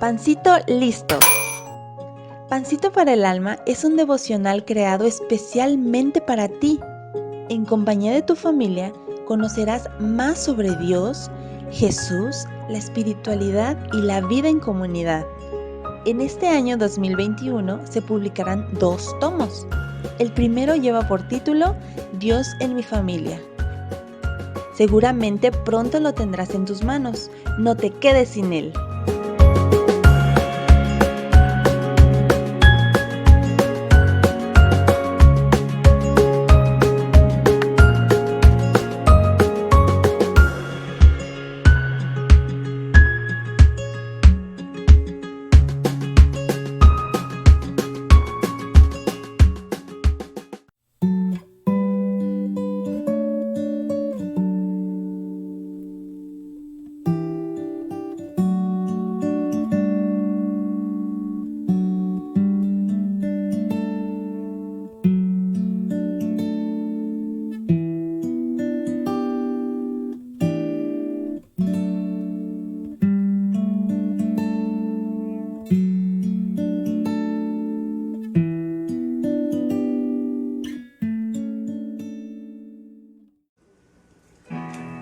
Pancito listo. Pancito para el Alma es un devocional creado especialmente para ti. En compañía de tu familia conocerás más sobre Dios, Jesús, la espiritualidad y la vida en comunidad. En este año 2021 se publicarán 2 tomos. El primero lleva por título Dios en mi familia. Seguramente pronto lo tendrás en tus manos. No te quedes sin él.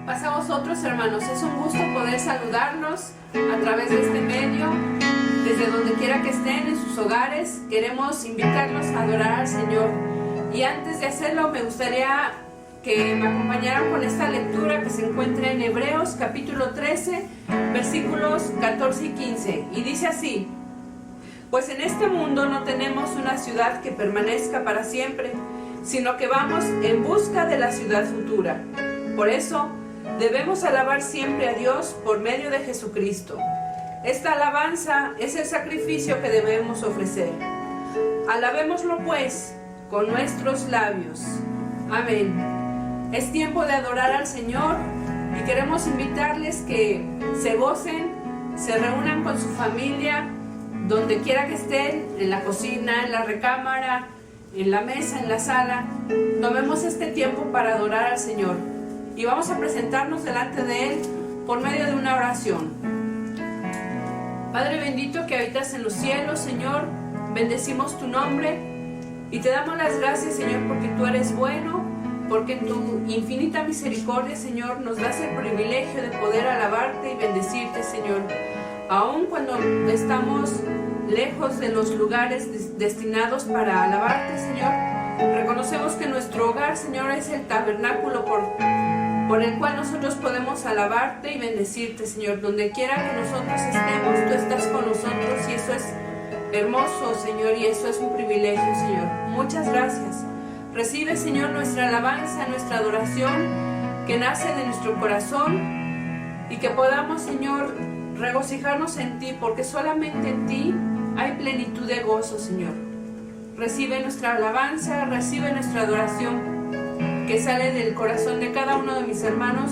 Pasa a vosotros, hermanos, es un gusto poder saludarlos a través de este medio, desde donde quiera que estén, en sus hogares. Queremos invitarlos a adorar al Señor. Y antes de hacerlo, me gustaría que me acompañaran con esta lectura que se encuentra en Hebreos capítulo 13, versículos 14 y 15. Y dice así: Pues en este mundo no tenemos una ciudad que permanezca para siempre, sino que vamos en busca de la ciudad futura. Por eso, debemos alabar siempre a Dios por medio de Jesucristo. Esta alabanza es el sacrificio que debemos ofrecer. Alabémoslo pues con nuestros labios. Amén. Es tiempo de adorar al Señor y queremos invitarles que se gocen, se reúnan con su familia, donde quiera que estén, en la cocina, en la recámara, en la mesa, en la sala. Tomemos este tiempo para adorar al Señor. Y vamos a presentarnos delante de Él por medio de una oración. Padre bendito que habitas en los cielos, Señor, bendecimos tu nombre y te damos las gracias, Señor, porque tú eres bueno, porque en tu infinita misericordia, Señor, nos das el privilegio de poder alabarte y bendecirte, Señor. Aun cuando estamos lejos de los lugares destinados para alabarte, Señor, reconocemos que nuestro hogar, Señor, es el tabernáculo por el cual nosotros podemos alabarte y bendecirte, Señor. Donde quiera que nosotros estemos, tú estás con nosotros y eso es hermoso, Señor, y eso es un privilegio, Señor. Muchas gracias. Recibe, Señor, nuestra alabanza, nuestra adoración que nace de nuestro corazón y que podamos, Señor, regocijarnos en ti, porque solamente en ti hay plenitud de gozo, Señor. Recibe nuestra alabanza, recibe nuestra adoración que sale del corazón de cada uno de mis hermanos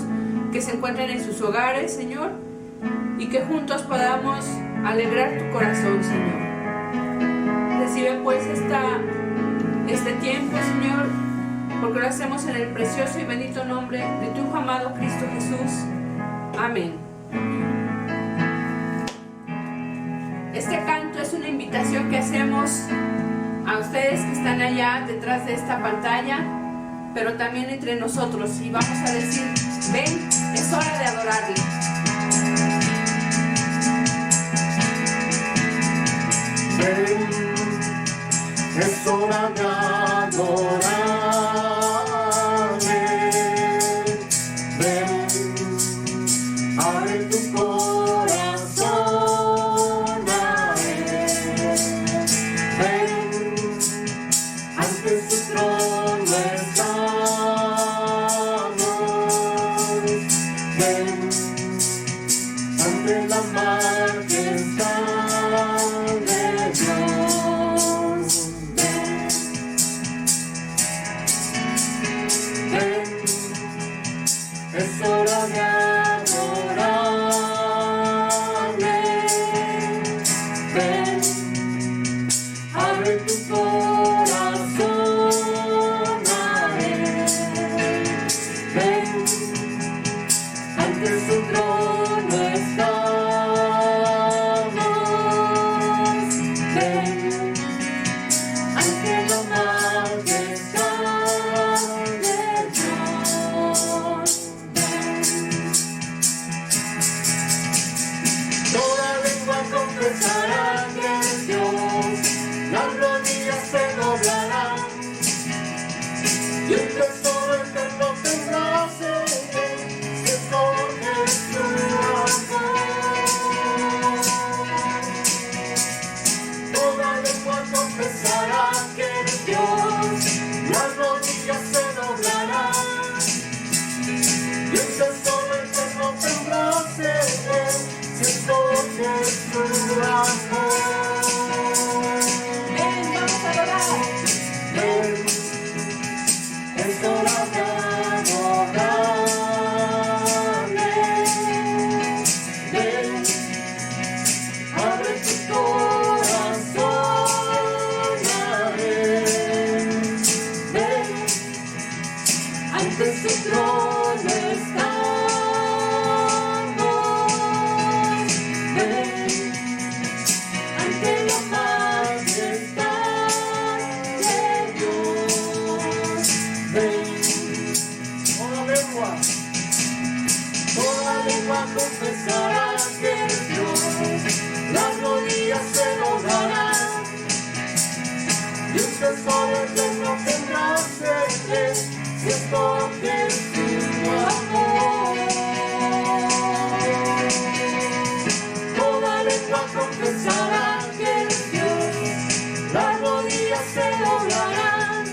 que se encuentran en sus hogares, Señor, y que juntos podamos alegrar tu corazón, Señor. Recibe pues este tiempo, Señor, porque lo hacemos en el precioso y bendito nombre de tu Hijo amado Cristo Jesús. Amén. Este canto es una invitación que hacemos a ustedes que están allá detrás de esta pantalla, pero también entre nosotros, y vamos a decir: ven, es hora de adorarle. Ven, es hora de adorarle. Ven, abre tu corazón a él. Ven, ante su trono estamos. Ven, ante la majestad de Dios. Ven, es hora de adorarle. Ven, abre tu corazón a él. Ven, ante su trono estamos. majestad de Dios. Toda lengua confesará que es Dios, las rodillas se doblarán, y un tesoro eterno tendrá sed, si escoges su amor. Toda lengua confesará que es Dios, las rodillas se doblarán, y un tesoro eterno tendrá sed, si escoges su amor. Ven, vamos a adorar. Ven, es hora de adorarle. Ven, abre tu corazón a Él. Ven, ante su trono estamos. Ven, ante la majestad de Dios. Ven, toda lengua confesará que es Dios, las rodillas se doblarán, y un tesoro eterno tendrá sed, si escoges su amor. Toda lengua confesará que es Dios, las rodillas se doblarán,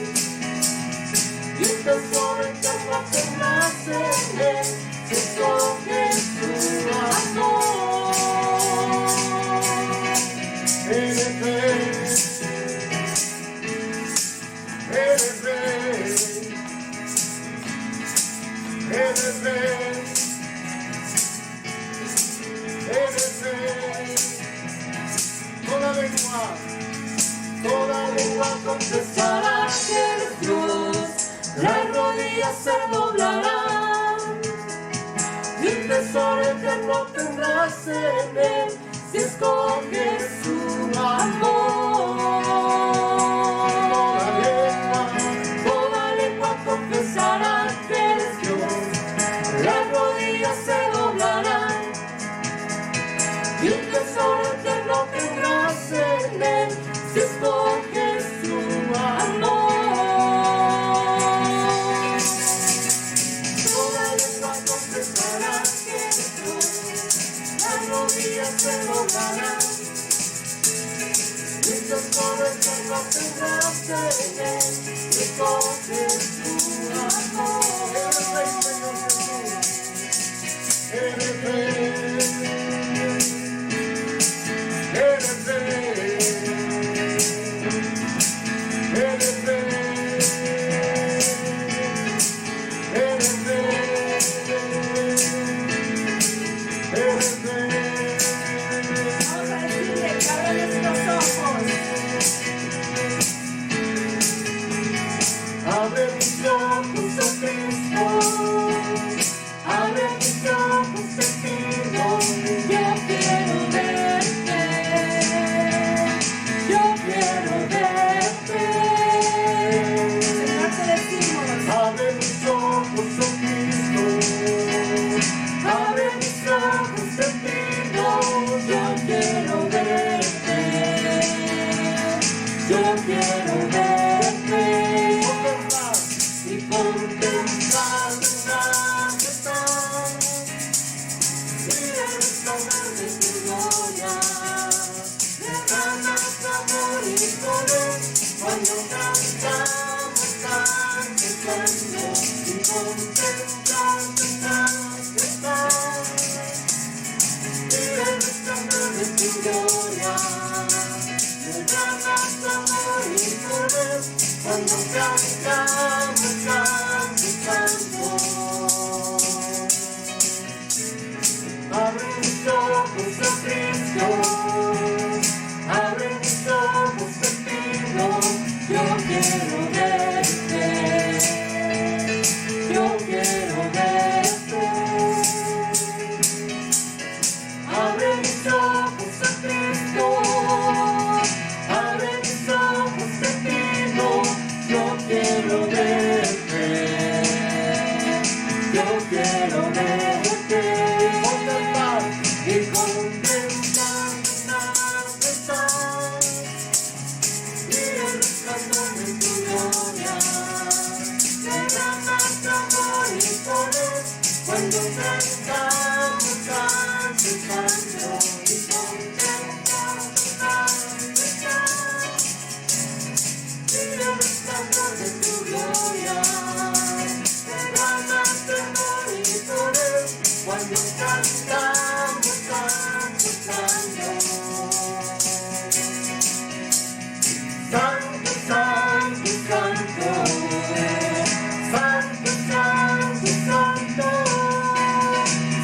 y un tesoro eterno tendrá sed, si escoges su amor. Eres rey, eres rey, eres rey, eres rey. Toda lengua confesará que eres Dios, las rodillas se doblarán, y un tesoro eterno tendrá sed, si escoges su amor. Toda lengua confesará que eres Dios, las rodillas se doblarán, y un tesoro eterno tendrá sed, si escoges su amor. Toda lengua confesará que eres Dios, las rodillas se doblarán, y un tesoro eterno tendrá sed, si escoges su amor. Eres rey, eres rey, eres rey, eres rey, eres rey. Vamos a decirle que abra nuestros ojos. Abre mis ojos, oh Cristo, abre mis ojos, te pido. Yo quiero verte, yo quiero verte. Señor, te decimos. Abre mis ojos, oh Cristo, abre mis ojos, te pido. Yo quiero verte, yo quiero verte. Y contemplar tu majestad, y derramar de tu gloria, derrama tu amor y poder, cuando cantamos, cantando, y contemplar tu majestad, y derramar de tu gloria, derrama tu amor y poder, cuando cantamos, cantando. Abre mis ojos, oh Cristo, abre mis ojos, te pido. Yo quiero verte, yo quiero verte. Abre mis ojos, oh Cristo, abre mis ojos, te pido. quiero verte, yo quiero verte, contemplar y contemplar tu majestad y el resplandor de tu gloria. Derramas tu amor y poder cuando cantamos santo, santo y contemplamos tu majestad y el resplandor de tu gloria. Derramas tu amor y poder cuando cantamos santo, santo. Santo, santo, santo. Santo, santo, santo.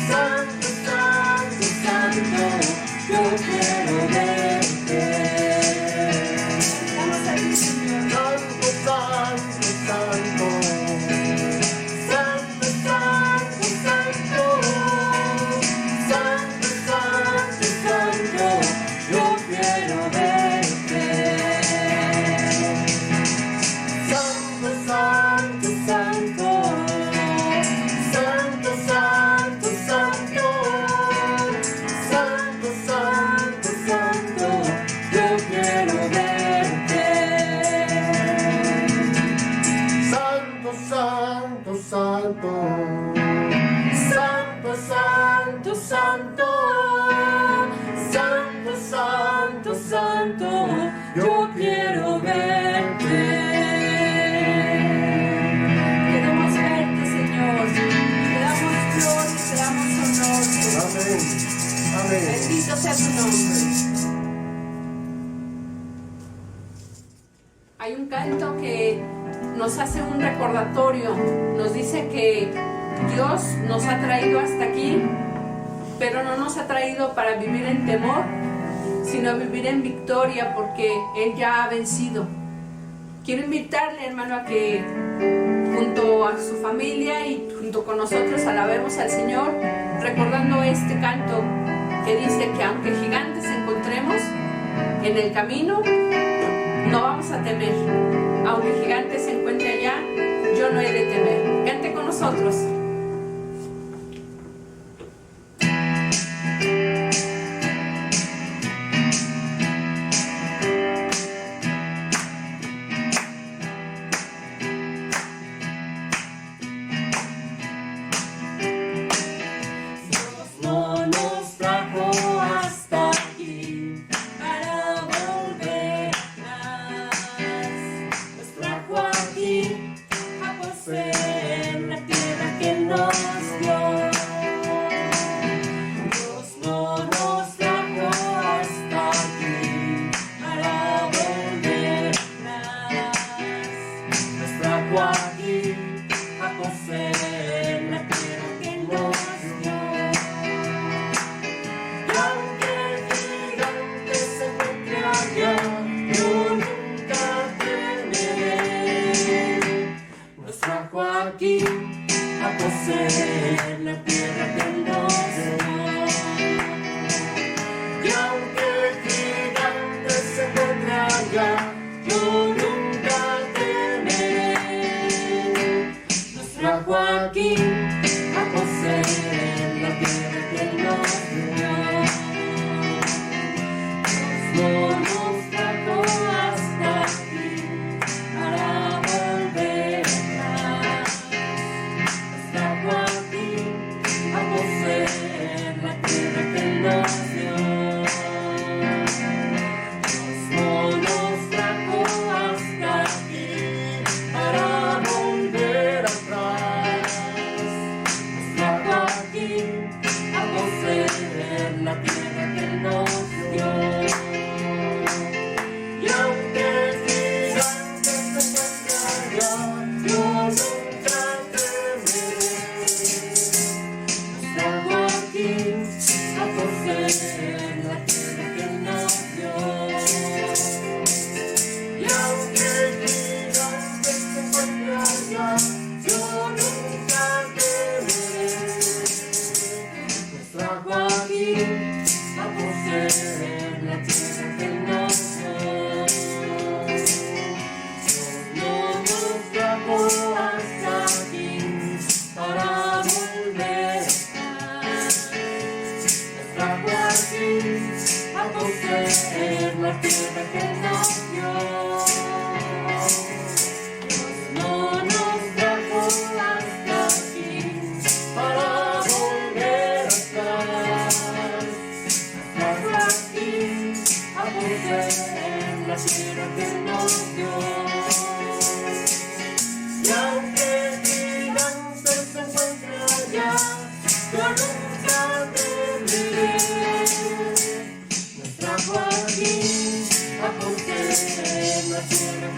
Santo, santo, santo. Yo quiero verte. Vamos a ti, Señor. Santo, santo, santo. Santo, santo, santo. Santo, santo, santo. Yo quiero verte. Santo, santo, santo. Santo, santo, santo. Santo, santo, santo. Yo quiero verte. Santo, santo, santo. Santo, santo, santo. Santo, santo, santo. Yo quiero verte. Queremos verte, Señor. Te damos gloria y te damos honor, Señor. Amén. Amén. Bendito sea tu nombre. Hay un canto que nos hace un recordatorio, nos dice que Dios nos ha traído hasta aquí, pero no nos ha traído para vivir en temor, sino vivir en victoria, porque Él ya ha vencido. Quiero invitarle, hermano, a que junto a su familia y junto con nosotros alabemos al Señor, recordando este canto que dice que aunque gigantes encontremos en el camino, no vamos a temer. Aunque gigante se encuentre allá, yo no he de temer. Cante con nosotros. No nos trajo hasta aquí para volver atrás. Nos trajo aquí a poseer la tierra que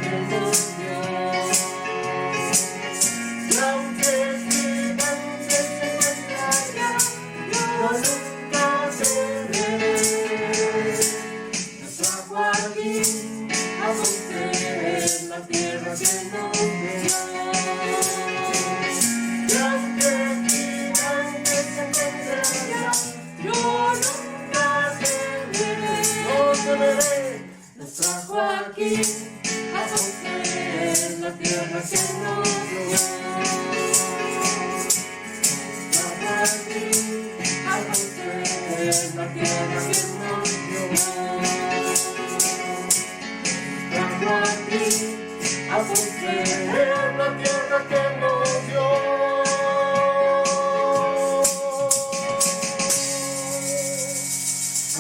que nos dio. Y aunque gigantes se encuentran, yo nunca temeré. Nos trajo aquí a poseer la tierra que nos dio. Y aunque gigantes se encuentran, yo nunca temeré, no temeré. Nos trajo aquí a poseer la tierra que nos dio. Nos trajo aquí a poseer la tierra que nos dio. Nos trajo aquí a poseer la tierra que nos dio.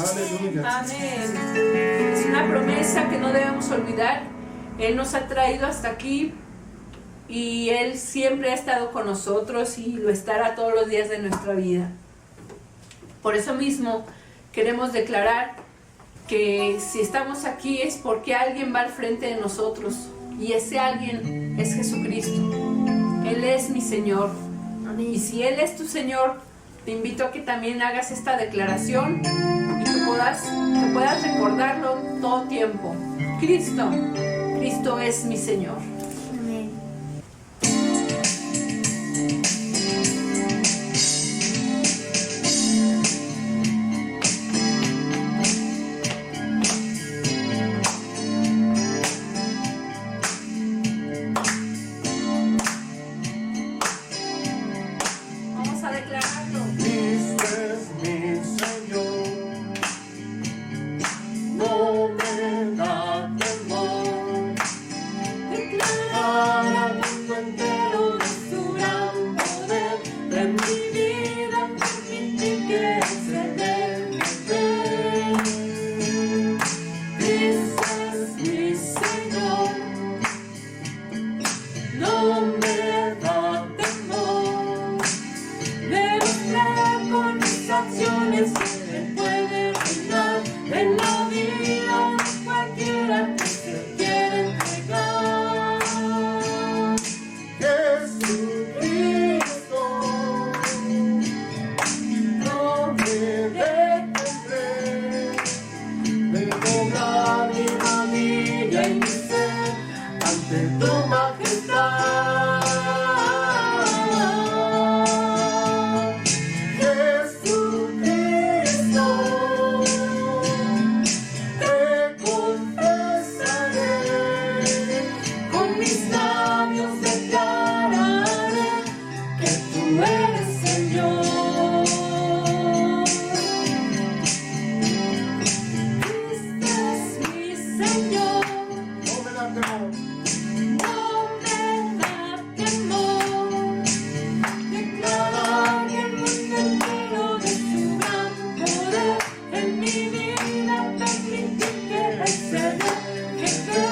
Aleluya. Amén. Es una promesa que no debemos olvidar. Él nos ha traído hasta aquí y Él siempre ha estado con nosotros y lo estará todos los días de nuestra vida. Por eso mismo queremos declarar que si estamos aquí es porque alguien va al frente de nosotros y ese alguien es Jesucristo. Él es mi Señor. Y si Él es tu Señor, te invito a que también hagas esta declaración y que puedas recordarlo todo tiempo. Cristo es mi Señor. Amén. Vamos a declararlo. Cristo es mi Señor, no me da temor. Declarar al mundo entero de su gran poder, en mi vida permitir que se deje ver. Cristo es mi Señor, no me da temor. Demostrar con mis acciones que Él puede reinar en la vida de cualquiera que se quiera entregar. Jesucristo, no me detendré de doblar mi rodilla y mi ser ante tu majestad. Jesucristo, te confesaré, con mis labios declararé que tú eres Señor. Cristo es mi Señor, no me da temor, no me da temor. Declarar que el mundo entero de su gran poder en mi vida permitir que Él se deje ver.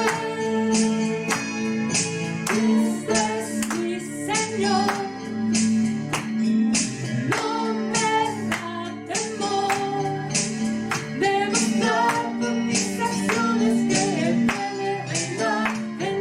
Cristo es mi Señor, no me da temor. Demostrar con mis acciones que Él puede reinar en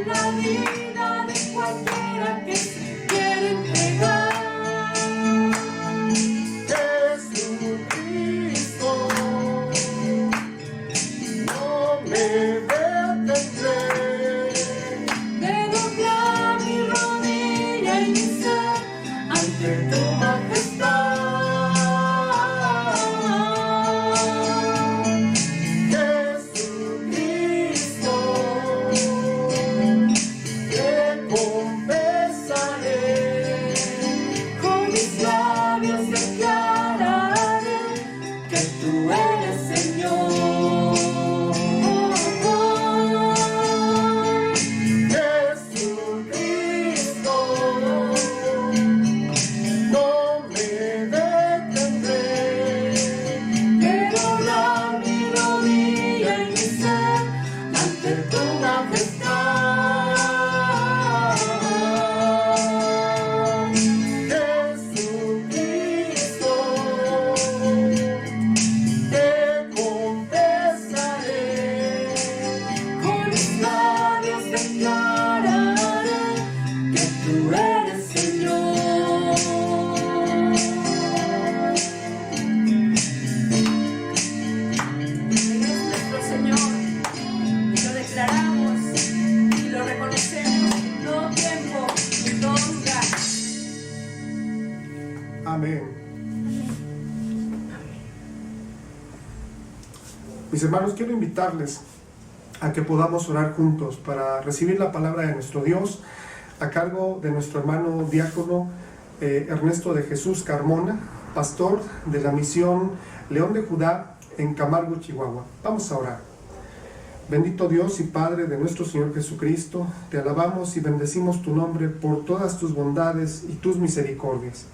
Mis hermanos, quiero invitarles a que podamos orar juntos para recibir la palabra de nuestro Dios a cargo de nuestro hermano diácono Ernesto de Jesús Carmona, pastor de la misión León de Judá en Camargo, Chihuahua. Vamos a orar. Bendito Dios y Padre de nuestro Señor Jesucristo, te alabamos y bendecimos tu nombre por todas tus bondades y tus misericordias.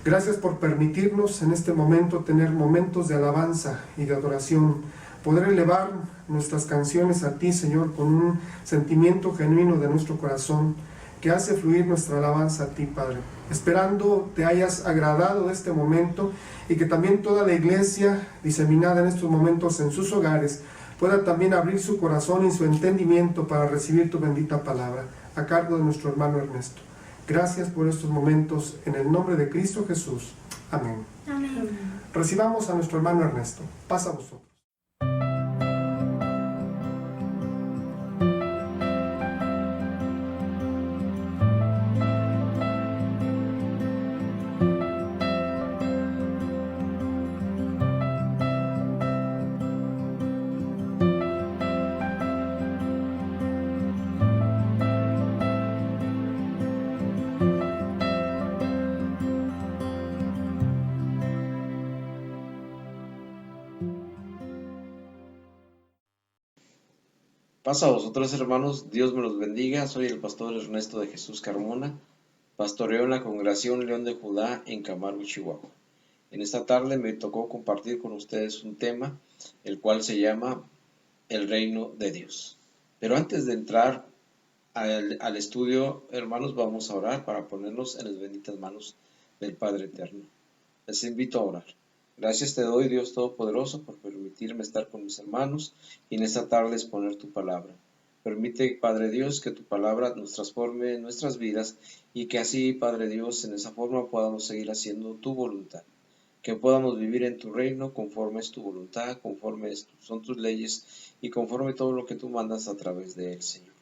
Gracias por permitirnos en este momento tener momentos de alabanza y de adoración, poder elevar nuestras canciones a ti, Señor, con un sentimiento genuino de nuestro corazón que hace fluir nuestra alabanza a ti, Padre. Esperando te hayas agradado de este momento y que también toda la iglesia diseminada en estos momentos en sus hogares pueda también abrir su corazón y su entendimiento para recibir tu bendita palabra, a cargo de nuestro hermano Ernesto. Gracias por estos momentos, en el nombre de Cristo Jesús. Amén. Amén. Recibamos a nuestro hermano Ernesto. Pasa a vosotros. Paz a vosotros, hermanos, Dios me los bendiga. Soy el pastor Ernesto de Jesús Carmona, pastoreo en la congregación León de Judá en Camargo, Chihuahua. En esta tarde me tocó compartir con ustedes un tema, el cual se llama el reino de Dios. Pero antes de entrar al estudio, hermanos, vamos a orar para ponernos en las benditas manos del Padre Eterno. Les invito a orar. Gracias te doy, Dios Todopoderoso, por permitirme estar con mis hermanos y en esta tarde exponer tu palabra. Permite, Padre Dios, que tu palabra nos transforme en nuestras vidas y que así, Padre Dios, en esa forma podamos seguir haciendo tu voluntad. Que podamos vivir en tu reino conforme es tu voluntad, conforme son tus leyes y conforme todo lo que tú mandas a través de él, Señor.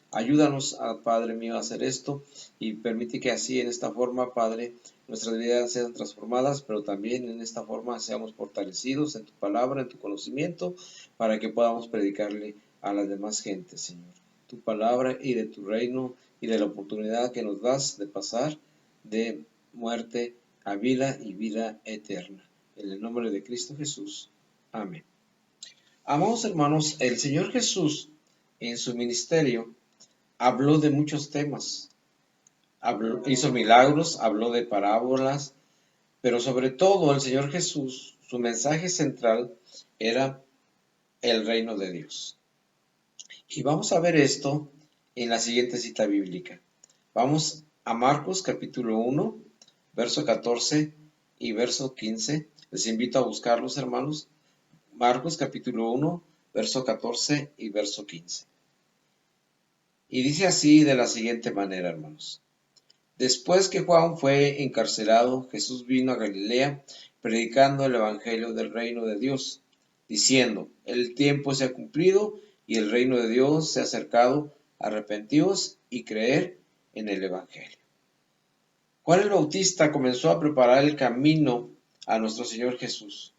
Ayúdanos, Padre mío, a hacer esto y permite que así, en esta forma, Padre, nuestras vidas sean transformadas, pero también en esta forma seamos fortalecidos en tu palabra, en tu conocimiento, para que podamos predicarle a las demás gentes, Señor. Tu palabra y de tu reino y de la oportunidad que nos das de pasar de muerte a vida y vida eterna. En el nombre de Cristo Jesús. Amén. Amados hermanos, el Señor Jesús en su ministerio habló de muchos temas. Hizo milagros, habló de parábolas, pero sobre todo el Señor Jesús, su mensaje central era el reino de Dios. Y vamos a ver esto en la siguiente cita bíblica. Vamos a Marcos capítulo 1, verso 14 y verso 15. Les invito a buscarlos, hermanos. Marcos capítulo 1, verso 14 y verso 15. Y dice así de la siguiente manera, hermanos. Después que Juan fue encarcelado, Jesús vino a Galilea predicando el evangelio del reino de Dios, diciendo: el tiempo se ha cumplido y el reino de Dios se ha acercado, arrepentíos y creer en el evangelio. Juan el Bautista comenzó a preparar el camino a nuestro Señor Jesús.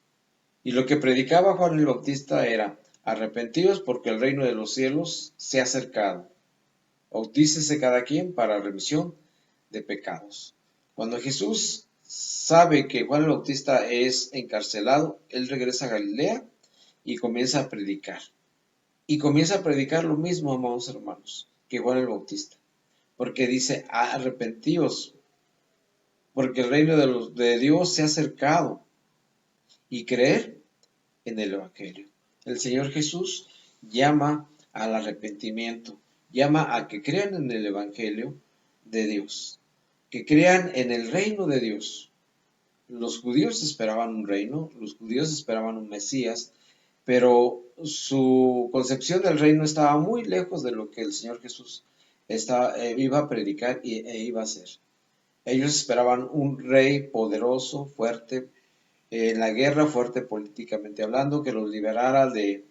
Y lo que predicaba Juan el Bautista era: arrepentíos porque el reino de los cielos se ha acercado. Bautícese cada quien para remisión de pecados. Cuando Jesús sabe que Juan el Bautista es encarcelado, él regresa a Galilea y comienza a predicar. Y comienza a predicar lo mismo, amados hermanos, que Juan el Bautista. Porque dice: arrepentíos, porque el reino de Dios se ha acercado. Y creer en el evangelio. El Señor Jesús llama al arrepentimiento, llama a que crean en el evangelio de Dios, que crean en el reino de Dios. Los judíos esperaban un reino, los judíos esperaban un Mesías, pero su concepción del reino estaba muy lejos de lo que el Señor Jesús iba a predicar e iba a hacer. Ellos esperaban un rey poderoso, fuerte, en la guerra, fuerte políticamente hablando, que los liberara de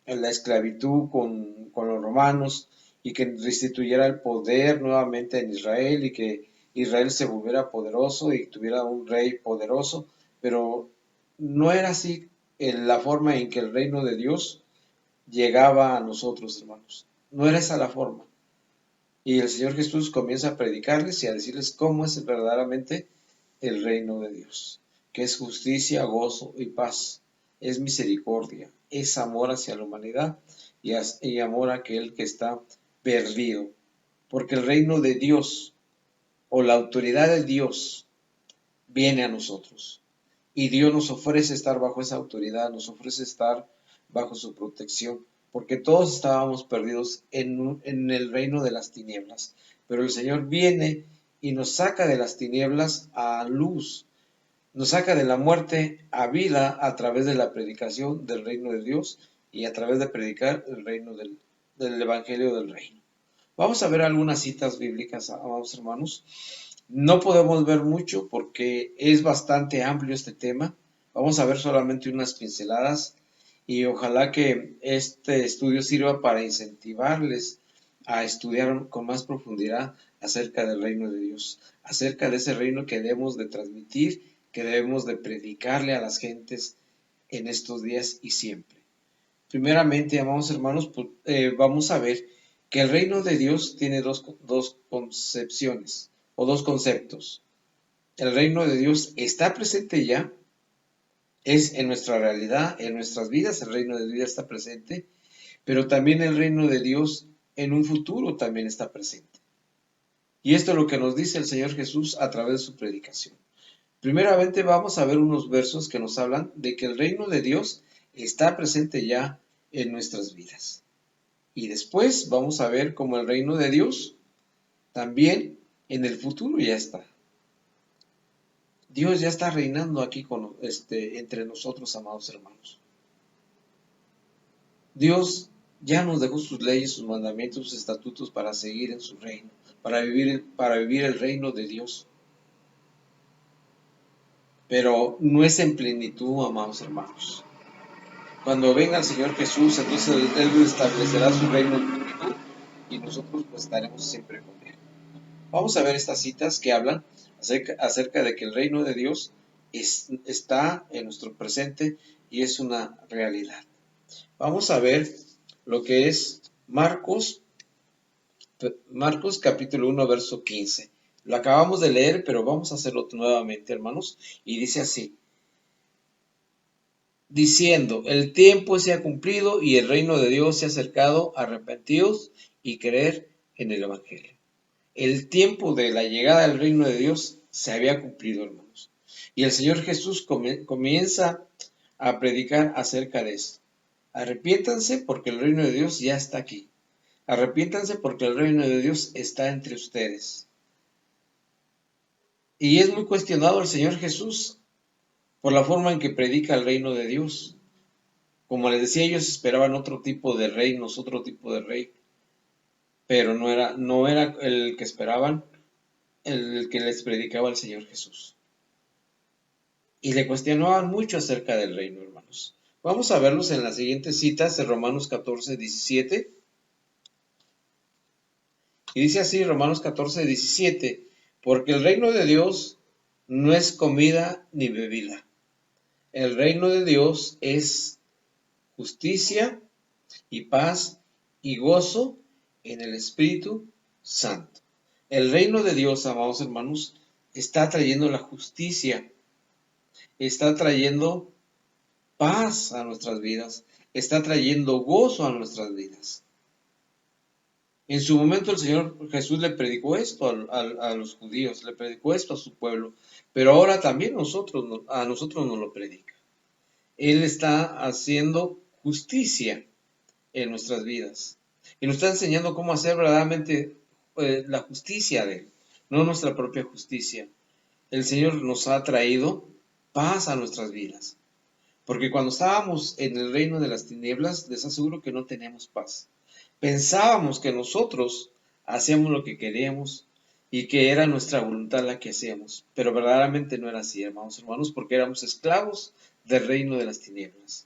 la esclavitud con los romanos y que restituyera el poder nuevamente en Israel y que Israel se volviera poderoso y tuviera un rey poderoso, pero no era así la forma en que el reino de Dios llegaba a nosotros, hermanos. No era esa la forma. Y el Señor Jesús comienza a predicarles y a decirles cómo es verdaderamente el reino de Dios, que es justicia, gozo y paz, es misericordia, es amor hacia la humanidad y amor a aquel que está perdido. Porque el reino de Dios o la autoridad de Dios viene a nosotros. Y Dios nos ofrece estar bajo esa autoridad, nos ofrece estar bajo su protección, porque todos estábamos perdidos en el reino de las tinieblas. Pero el Señor viene y nos saca de las tinieblas a luz, nos saca de la muerte a vida a través de la predicación del reino de Dios y a través de predicar el reino del Evangelio del reino. Vamos a ver algunas citas bíblicas, amados hermanos. No podemos ver mucho porque es bastante amplio este tema. Vamos a ver solamente unas pinceladas y ojalá que este estudio sirva para incentivarles a estudiar con más profundidad acerca del reino de Dios, acerca de ese reino que debemos de transmitir, que debemos de predicarle a las gentes en estos días y siempre. Primeramente, amados hermanos, vamos a ver que el reino de Dios tiene dos concepciones o dos conceptos. El reino de Dios está presente ya, es en nuestra realidad, en nuestras vidas, el reino de Dios está presente, pero también el reino de Dios en un futuro también está presente. Y esto es lo que nos dice el Señor Jesús a través de su predicación. Primeramente vamos a ver unos versos que nos hablan de que el reino de Dios está presente ya en nuestras vidas. Y después vamos a ver cómo el reino de Dios también en el futuro ya está. Dios ya está reinando aquí entre nosotros, amados hermanos. Dios ya nos dejó sus leyes, sus mandamientos, sus estatutos para seguir en su reino, para vivir el reino de Dios. Pero no es en plenitud, amados hermanos. Cuando venga el Señor Jesús, entonces Él establecerá su reino en plenitud y nosotros pues estaremos siempre con Él. Vamos a ver estas citas que hablan acerca de que el reino de Dios está en nuestro presente y es una realidad. Vamos a ver lo que es Marcos capítulo 1, verso 15. Lo acabamos de leer, pero vamos a hacerlo nuevamente, hermanos, y dice así: diciendo, el tiempo se ha cumplido y el reino de Dios se ha acercado, arrepentidos y creer en el Evangelio. El tiempo de la llegada del reino de Dios se había cumplido, hermanos. Y el Señor Jesús comienza a predicar acerca de esto. Arrepiéntanse porque el reino de Dios ya está aquí. Arrepiéntanse porque el reino de Dios está entre ustedes. Y es muy cuestionado el Señor Jesús por la forma en que predica el reino de Dios. Como les decía, ellos esperaban otro tipo de reinos, otro tipo de rey. Pero no era el que esperaban, el que les predicaba el Señor Jesús. Y le cuestionaban mucho acerca del reino, hermanos. Vamos a verlos en las siguientes citas de Romanos 14, 17. Y dice así, Romanos 14, 17, porque el reino de Dios no es comida ni bebida. El reino de Dios es justicia y paz y gozo en el Espíritu Santo. El reino de Dios, amados hermanos, está trayendo la justicia, está trayendo paz a nuestras vidas, está trayendo gozo a nuestras vidas. En su momento el Señor Jesús le predicó esto a los judíos, le predicó esto a su pueblo, pero ahora también a nosotros nos lo predica. Él está haciendo justicia en nuestras vidas y nos está enseñando cómo hacer verdaderamente la justicia de Él, no nuestra propia justicia. El Señor nos ha traído paz a nuestras vidas, porque cuando estábamos en el reino de las tinieblas, les aseguro que no teníamos paz. Pensábamos que nosotros hacíamos lo que queríamos y que era nuestra voluntad la que hacíamos, pero verdaderamente no era así, hermanos, porque éramos esclavos del reino de las tinieblas.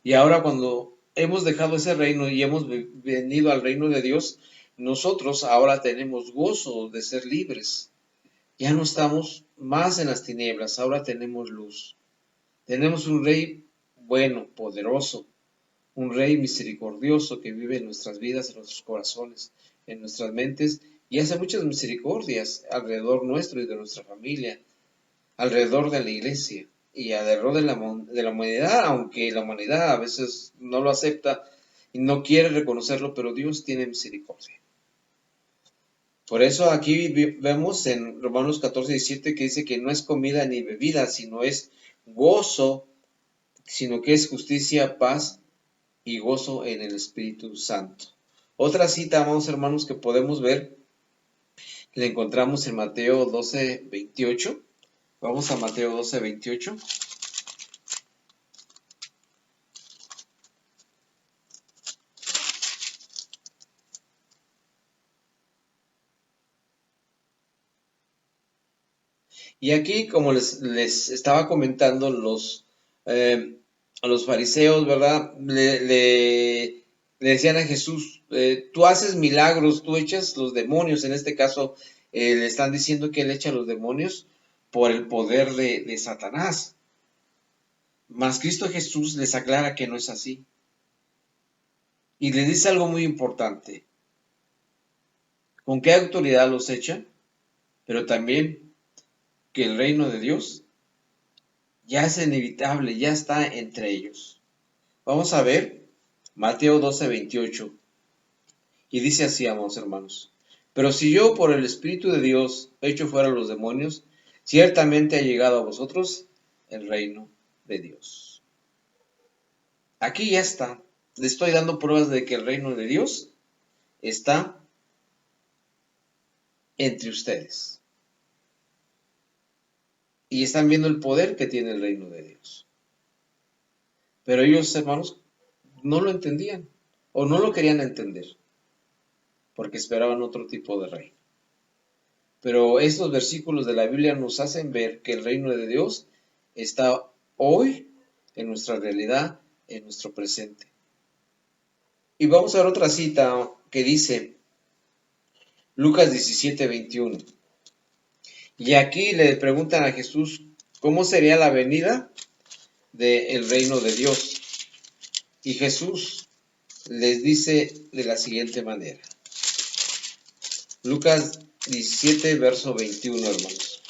Y ahora cuando hemos dejado ese reino y hemos venido al reino de Dios, nosotros ahora tenemos gozo de ser libres. Ya no estamos más en las tinieblas, ahora tenemos luz. Tenemos un rey bueno, poderoso, un Rey misericordioso que vive en nuestras vidas, en nuestros corazones, en nuestras mentes y hace muchas misericordias alrededor nuestro y de nuestra familia, alrededor de la iglesia y alrededor de la humanidad, aunque la humanidad a veces no lo acepta y no quiere reconocerlo, pero Dios tiene misericordia. Por eso aquí vemos en Romanos 14:17 que dice que no es comida ni bebida, sino es gozo, sino que es justicia, paz y gozo en el Espíritu Santo. Otra cita, amados hermanos, que podemos ver, la encontramos en Mateo 12:28. Vamos a Mateo 12:28. Y aquí, como les estaba comentando, a los fariseos, ¿verdad? Le decían a Jesús, tú haces milagros, tú echas los demonios. En este caso, le están diciendo que él echa los demonios por el poder de Satanás. Mas Cristo Jesús les aclara que no es así. Y les dice algo muy importante. ¿Con qué autoridad los echa? Pero también que el reino de Dios ya es inevitable, ya está entre ellos. Vamos a ver Mateo 12:28. Y dice así, amados hermanos. Pero si yo por el Espíritu de Dios echo fuera los demonios, ciertamente ha llegado a vosotros el reino de Dios. Aquí ya está. Le estoy dando pruebas de que el reino de Dios está entre ustedes. Y están viendo el poder que tiene el reino de Dios. Pero ellos, hermanos, no lo entendían o no lo querían entender porque esperaban otro tipo de reino. Pero estos versículos de la Biblia nos hacen ver que el reino de Dios está hoy en nuestra realidad, en nuestro presente. Y vamos a ver otra cita que dice Lucas 17:21. Y aquí le preguntan a Jesús cómo sería la venida del reino de Dios. Y Jesús les dice de la siguiente manera. Lucas 17, verso 21, hermanos.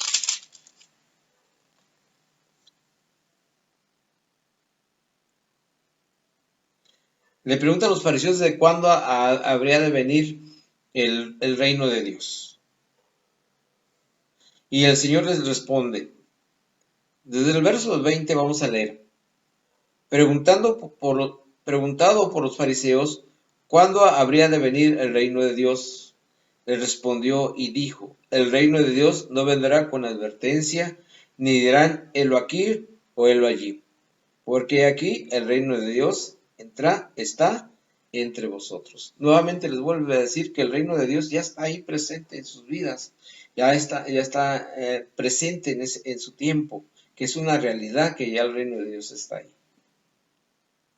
Le preguntan a los fariseos de cuándo habría de venir el reino de Dios. Y el Señor les responde. Desde el verso 20 vamos a leer. Preguntado por los fariseos cuándo habría de venir el reino de Dios, le respondió y dijo, el reino de Dios no vendrá con advertencia, ni dirán, helo aquí o helo allí, porque aquí el reino de Dios está entre vosotros. Nuevamente les vuelvo a decir que el reino de Dios ya está ahí presente en sus vidas, ya está presente en su tiempo, que es una realidad que ya el reino de Dios está ahí.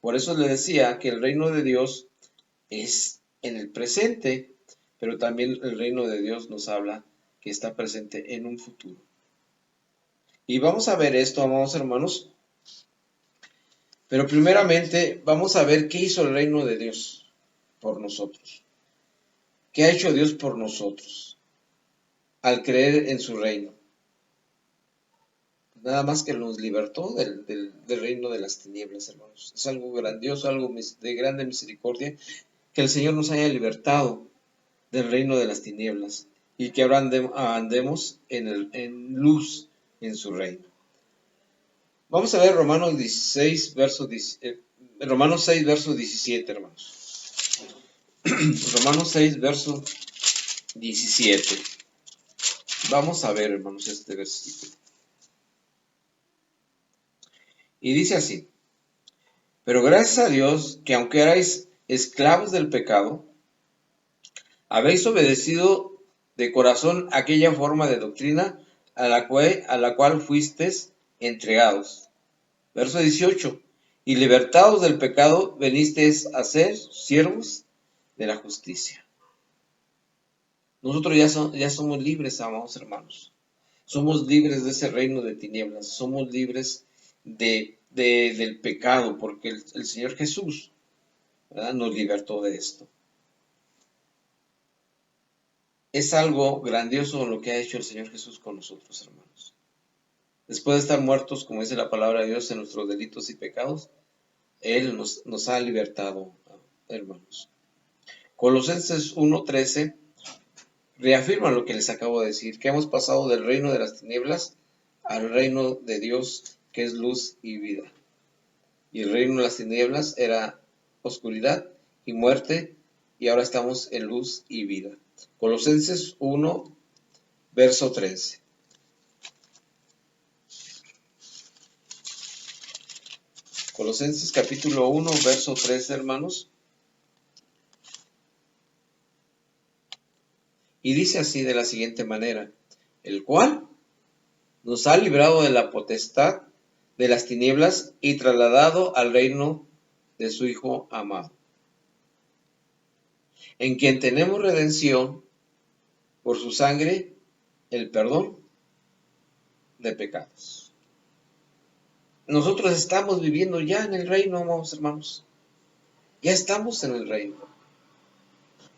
Por eso le decía que el reino de Dios es en el presente, pero también el reino de Dios nos habla que está presente en un futuro. Y vamos a ver esto, amados hermanos. Pero primeramente vamos a ver qué hizo el reino de Dios por nosotros. ¿Qué ha hecho Dios por nosotros al creer en su reino? Nada más que nos libertó del reino de las tinieblas, hermanos. Es algo grandioso, algo de grande misericordia, que el Señor nos haya libertado del reino de las tinieblas y que ahora andemos en luz en su reino. Vamos a ver Romanos 6, verso 17, hermanos. Romanos 6, verso 17. Vamos a ver, hermanos, este versículo. Y dice así, pero gracias a Dios que aunque erais esclavos del pecado, habéis obedecido de corazón aquella forma de doctrina a la cual fuisteis entregados. Verso 18. Y libertados del pecado, venisteis a ser siervos de la justicia. Nosotros ya somos libres, amados hermanos. Somos libres de ese reino de tinieblas. Somos libres de del pecado, porque el Señor Jesús, ¿verdad?, nos libertó de esto. Es algo grandioso lo que ha hecho el Señor Jesús con nosotros, hermanos. Después de estar muertos, como dice la palabra de Dios, en nuestros delitos y pecados, Él nos ha libertado, hermanos. Colosenses 1:13 reafirma lo que les acabo de decir, que hemos pasado del reino de las tinieblas al reino de Dios, que es luz y vida. Y el reino de las tinieblas era oscuridad y muerte, y ahora estamos en luz y vida. Colosenses 1, verso 13. Colosenses capítulo 1, verso 13, hermanos. Y dice así de la siguiente manera, el cual nos ha librado de la potestad de las tinieblas y trasladado al reino de su Hijo amado, en quien tenemos redención por su sangre, el perdón de pecados. Nosotros estamos viviendo ya en el reino, amados hermanos. Ya estamos en el reino.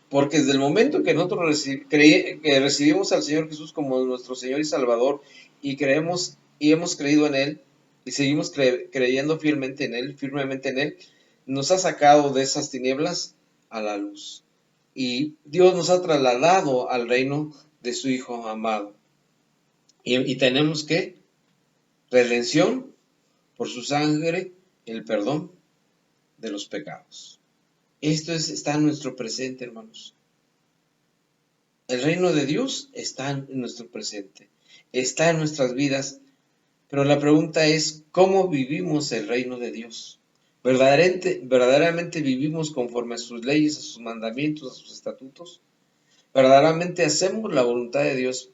Porque desde el momento que nosotros recibimos al Señor Jesús como nuestro Señor y Salvador y creemos y hemos creído en Él y seguimos creyendo firmemente en Él, nos ha sacado de esas tinieblas a la luz. Y Dios nos ha trasladado al reino de su Hijo amado. Y tenemos que redención por su sangre, el perdón de los pecados. Esto está en nuestro presente, hermanos. El reino de Dios está en nuestro presente, está en nuestras vidas, pero la pregunta es, ¿cómo vivimos el reino de Dios? ¿Verdaderamente vivimos conforme a sus leyes, a sus mandamientos, a sus estatutos? ¿Verdaderamente hacemos la voluntad de Dios?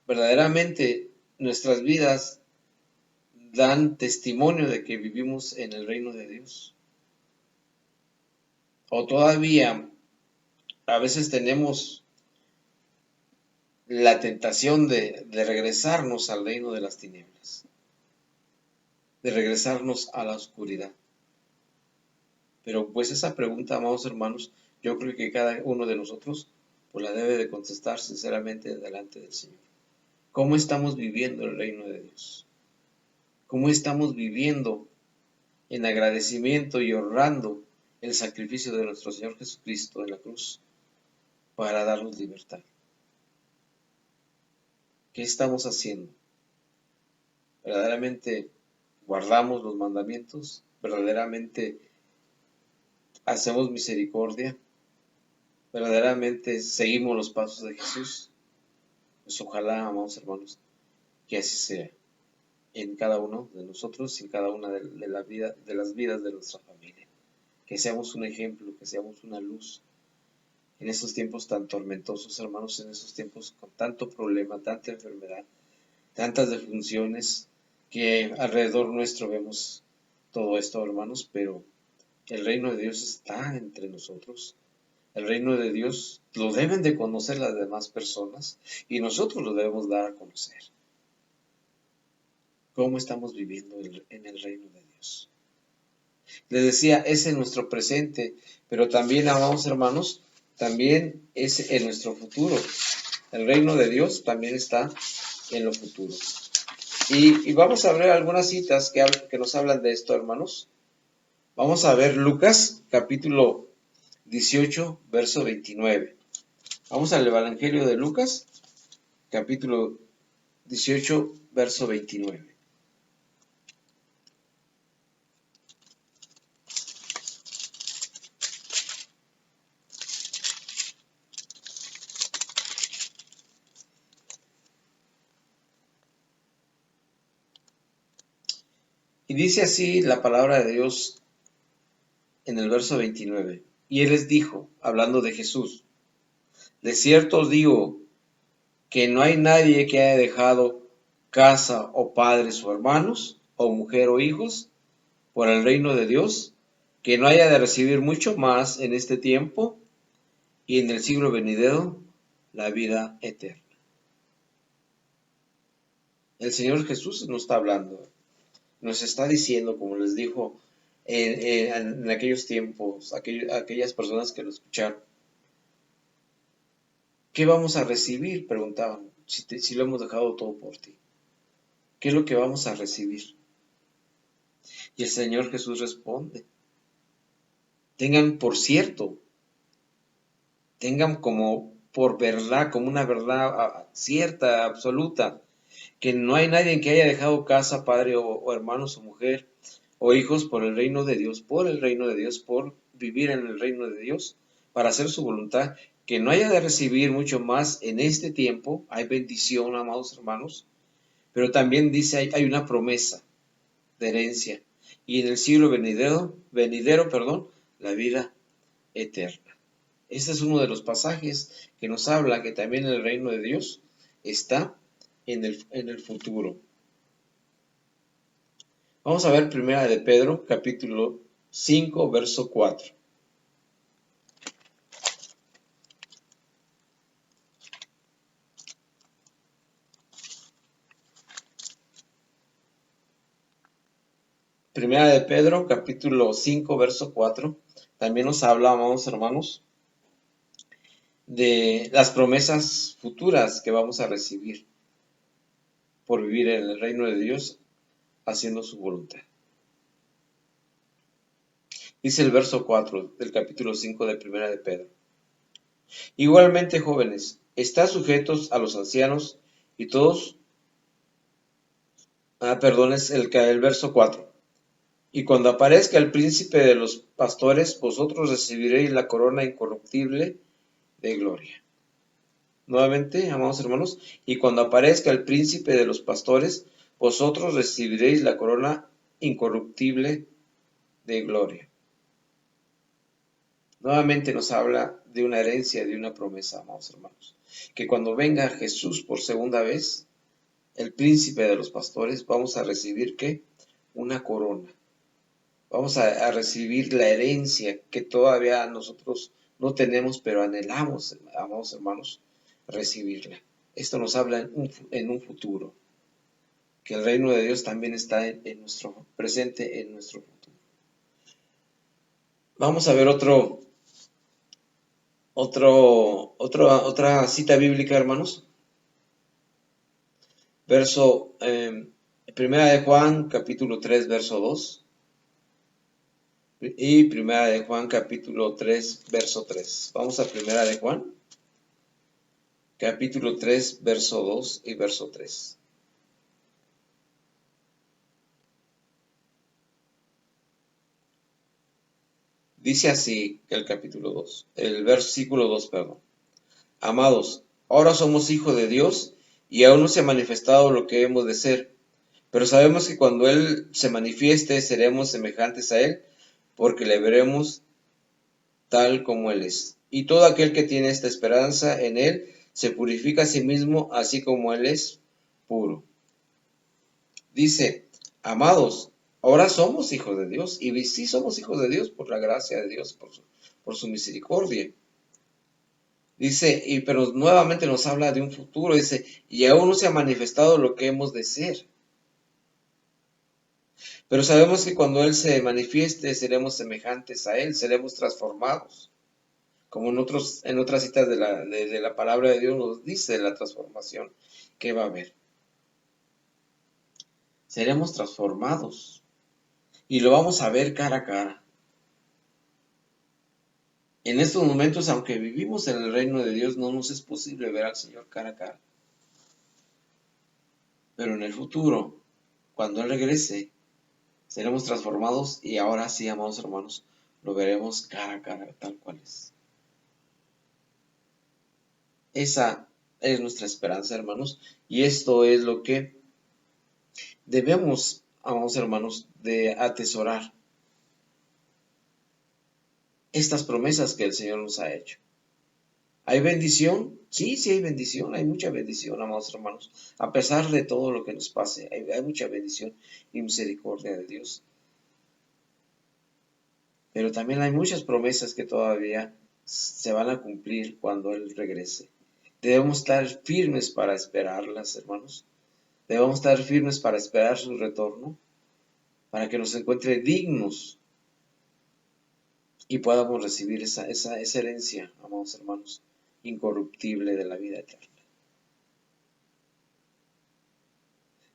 ¿Verdaderamente nuestras vidas dan testimonio de que vivimos en el reino de Dios? ¿O todavía a veces tenemos la tentación de regresarnos al reino de las tinieblas, de regresarnos a la oscuridad? Pero pues esa pregunta, amados hermanos, yo creo que cada uno de nosotros pues la debe de contestar sinceramente delante del Señor. ¿Cómo estamos viviendo el reino de Dios? ¿Cómo estamos viviendo en agradecimiento y honrando el sacrificio de nuestro Señor Jesucristo en la cruz para darnos libertad? ¿Qué estamos haciendo? ¿Verdaderamente guardamos los mandamientos? ¿Verdaderamente hacemos misericordia? ¿Verdaderamente seguimos los pasos de Jesús? Pues ojalá, amados hermanos, que así sea en cada uno de nosotros y en cada una de las vidas de nuestra familia. Que seamos un ejemplo, que seamos una luz en estos tiempos tan tormentosos, hermanos, en estos tiempos con tanto problema, tanta enfermedad, tantas defunciones, que alrededor nuestro vemos todo esto, hermanos, pero el reino de Dios está entre nosotros. El reino de Dios lo deben de conocer las demás personas y nosotros lo debemos dar a conocer. ¿Cómo estamos viviendo en el reino de Dios? Les decía, es en nuestro presente, pero también, amados hermanos, también es en nuestro futuro. El reino de Dios también está en lo futuro. Y vamos a ver algunas citas que nos hablan de esto, hermanos. Vamos a ver Lucas, capítulo 18, verso 29. Vamos al Evangelio de Lucas, capítulo 18, verso 29. Y dice así la palabra de Dios en el verso 29. Y él les dijo, hablando de Jesús, de cierto os digo que no hay nadie que haya dejado casa o padres o hermanos o mujer o hijos por el reino de Dios, que no haya de recibir mucho más en este tiempo y en el siglo venidero la vida eterna. El Señor Jesús nos está hablando. nos está diciendo, como les dijo en aquellos tiempos, aquellas personas que lo escucharon, ¿qué vamos a recibir? Preguntaban, si lo hemos dejado todo por ti. ¿Qué es lo que vamos a recibir? Y el Señor Jesús responde, tengan por cierto, tengan como por verdad, como una verdad cierta, absoluta, que no hay nadie que haya dejado casa, padre o hermanos o mujer o hijos por el reino de Dios, por vivir en el reino de Dios, para hacer su voluntad, que no haya de recibir mucho más en este tiempo. Hay bendición, amados hermanos, pero también dice hay una promesa de herencia, y en el siglo venidero, la vida eterna. Este es uno de los pasajes que nos habla que también el reino de Dios está en el futuro. Vamos a ver Primera de Pedro, capítulo 5, verso 4. Primera de Pedro, capítulo 5, verso 4. También nos habla, amados hermanos, de las promesas futuras que vamos a recibir por vivir en el reino de Dios haciendo su voluntad. Dice el verso 4 del capítulo 5 de Primera de Pedro. Igualmente, jóvenes, estad sujetos a los ancianos y todos, es el verso 4. Y cuando aparezca el príncipe de los pastores, vosotros recibiréis la corona incorruptible de gloria. Nuevamente, amados hermanos, y cuando aparezca el príncipe de los pastores, vosotros recibiréis la corona incorruptible de gloria. Nuevamente nos habla de una herencia, de una promesa, amados hermanos, que cuando venga Jesús por segunda vez, el príncipe de los pastores, vamos a recibir ¿qué? Una corona. Vamos a recibir la herencia que todavía nosotros no tenemos, pero anhelamos, amados hermanos, recibirla. Esto nos habla en un futuro, que el reino de Dios también está en nuestro presente, en nuestro futuro. Vamos a ver otra cita bíblica, hermanos. Primera de Juan, capítulo 3, verso 2. Y Primera de Juan, capítulo 3, verso 3. Vamos a Primera de Juan, capítulo 3, verso 2 y verso 3. Dice así el capítulo 2, el versículo 2, perdón. Amados, ahora somos hijos de Dios y aún no se ha manifestado lo que hemos de ser, pero sabemos que cuando Él se manifieste seremos semejantes a Él, porque le veremos tal como Él es. Y todo aquel que tiene esta esperanza en Él se purifica a sí mismo, así como Él es puro. Dice, amados, ahora somos hijos de Dios, y sí somos hijos de Dios por la gracia de Dios, por su misericordia. Dice, pero nuevamente nos habla de un futuro, dice, y aún no se ha manifestado lo que hemos de ser. Pero sabemos que cuando Él se manifieste, seremos semejantes a Él, seremos transformados. Como en otras citas de la palabra de Dios nos dice la transformación que va a haber. Seremos transformados y lo vamos a ver cara a cara. En estos momentos, aunque vivimos en el reino de Dios, no nos es posible ver al Señor cara a cara. Pero en el futuro, cuando Él regrese, seremos transformados y ahora sí, amados hermanos, lo veremos cara a cara, tal cual es. Esa es nuestra esperanza, hermanos, y esto es lo que debemos, amados hermanos, de atesorar. Estas promesas que el Señor nos ha hecho. ¿Hay bendición? Sí hay bendición, hay mucha bendición, amados hermanos. A pesar de todo lo que nos pase, hay mucha bendición y misericordia de Dios. Pero también hay muchas promesas que todavía se van a cumplir cuando Él regrese. Debemos estar firmes para esperarlas, hermanos. Debemos estar firmes para esperar su retorno. para que nos encuentre dignos y podamos recibir esa herencia, amados hermanos, incorruptible de la vida eterna.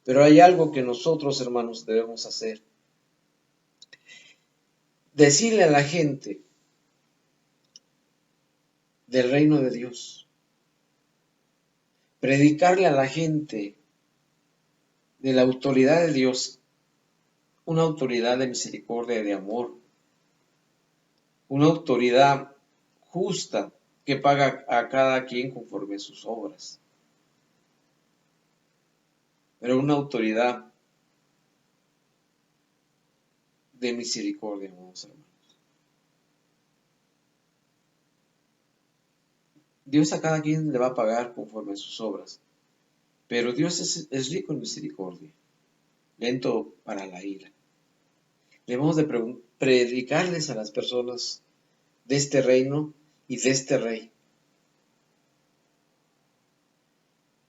Pero hay algo que nosotros, hermanos, debemos hacer. Decirle a la gente del reino de Dios. Predicarle a la gente de la autoridad de Dios, una autoridad de misericordia y de amor, una autoridad justa que paga a cada quien conforme a sus obras, pero una autoridad de misericordia, hermanos. Dios a cada quien le va a pagar conforme a sus obras, pero Dios es rico en misericordia, lento para la ira. Debemos de predicarles a las personas de este reino y de este rey.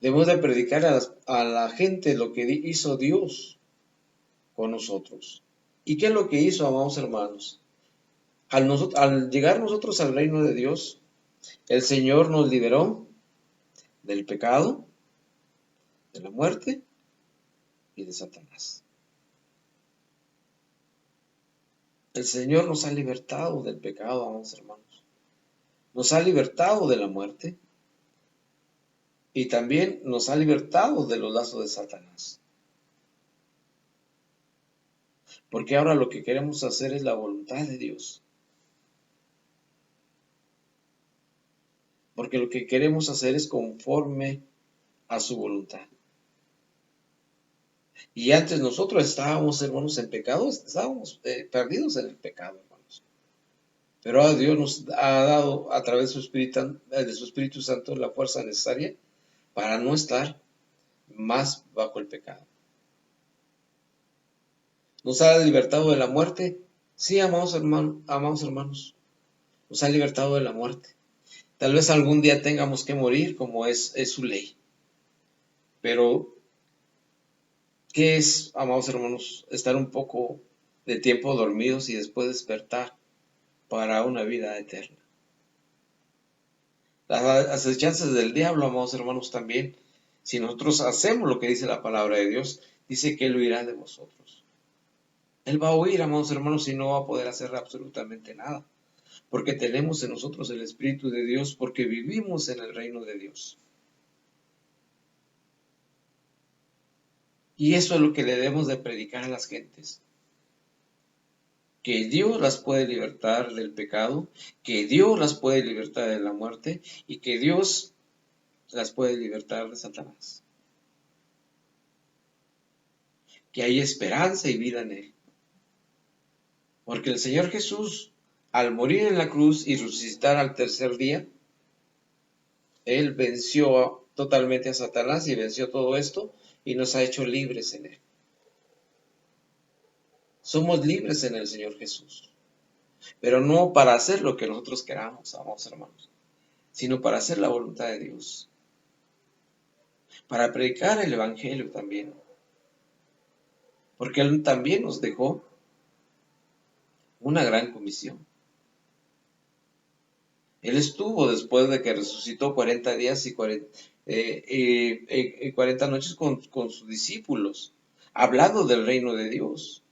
Debemos de predicar a la gente lo que hizo Dios con nosotros. ¿Y qué es lo que hizo, amados hermanos? Al llegar nosotros al reino de Dios, el Señor nos liberó del pecado, de la muerte y de Satanás. El Señor nos ha libertado del pecado, amados hermanos. Nos ha libertado de la muerte y también nos ha libertado de los lazos de Satanás. Porque ahora lo que queremos hacer es la voluntad de Dios. Porque lo que queremos hacer es conforme a su voluntad. Y antes nosotros estábamos, hermanos, en pecado, estábamos perdidos en el pecado, hermanos. Pero ahora Dios nos ha dado a través de su Espíritu Santo la fuerza necesaria para no estar más bajo el pecado. ¿Nos ha libertado de la muerte? Sí, amados hermanos, nos ha libertado de la muerte. Tal vez algún día tengamos que morir, como es su ley. Pero, ¿qué es, amados hermanos, estar un poco de tiempo dormidos y después despertar para una vida eterna? Las acechanzas del diablo, amados hermanos, también, si nosotros hacemos lo que dice la palabra de Dios, dice que Él huirá de vosotros. Él va a huir, amados hermanos, y no va a poder hacer absolutamente nada. Porque tenemos en nosotros el Espíritu de Dios, porque vivimos en el reino de Dios. Y eso es lo que le debemos de predicar a las gentes. Que Dios las puede libertar del pecado, que Dios las puede libertar de la muerte y que Dios las puede libertar de Satanás. Que hay esperanza y vida en Él. Porque el Señor Jesús, al morir en la cruz y resucitar al tercer día, Él venció totalmente a Satanás y venció todo esto y nos ha hecho libres en Él. Somos libres en el Señor Jesús, pero no para hacer lo que nosotros queramos, amados hermanos, sino para hacer la voluntad de Dios, para predicar el Evangelio también, porque Él también nos dejó una gran comisión. Él estuvo después de que resucitó 40 días y 40 noches con sus discípulos, hablando del reino de Dios.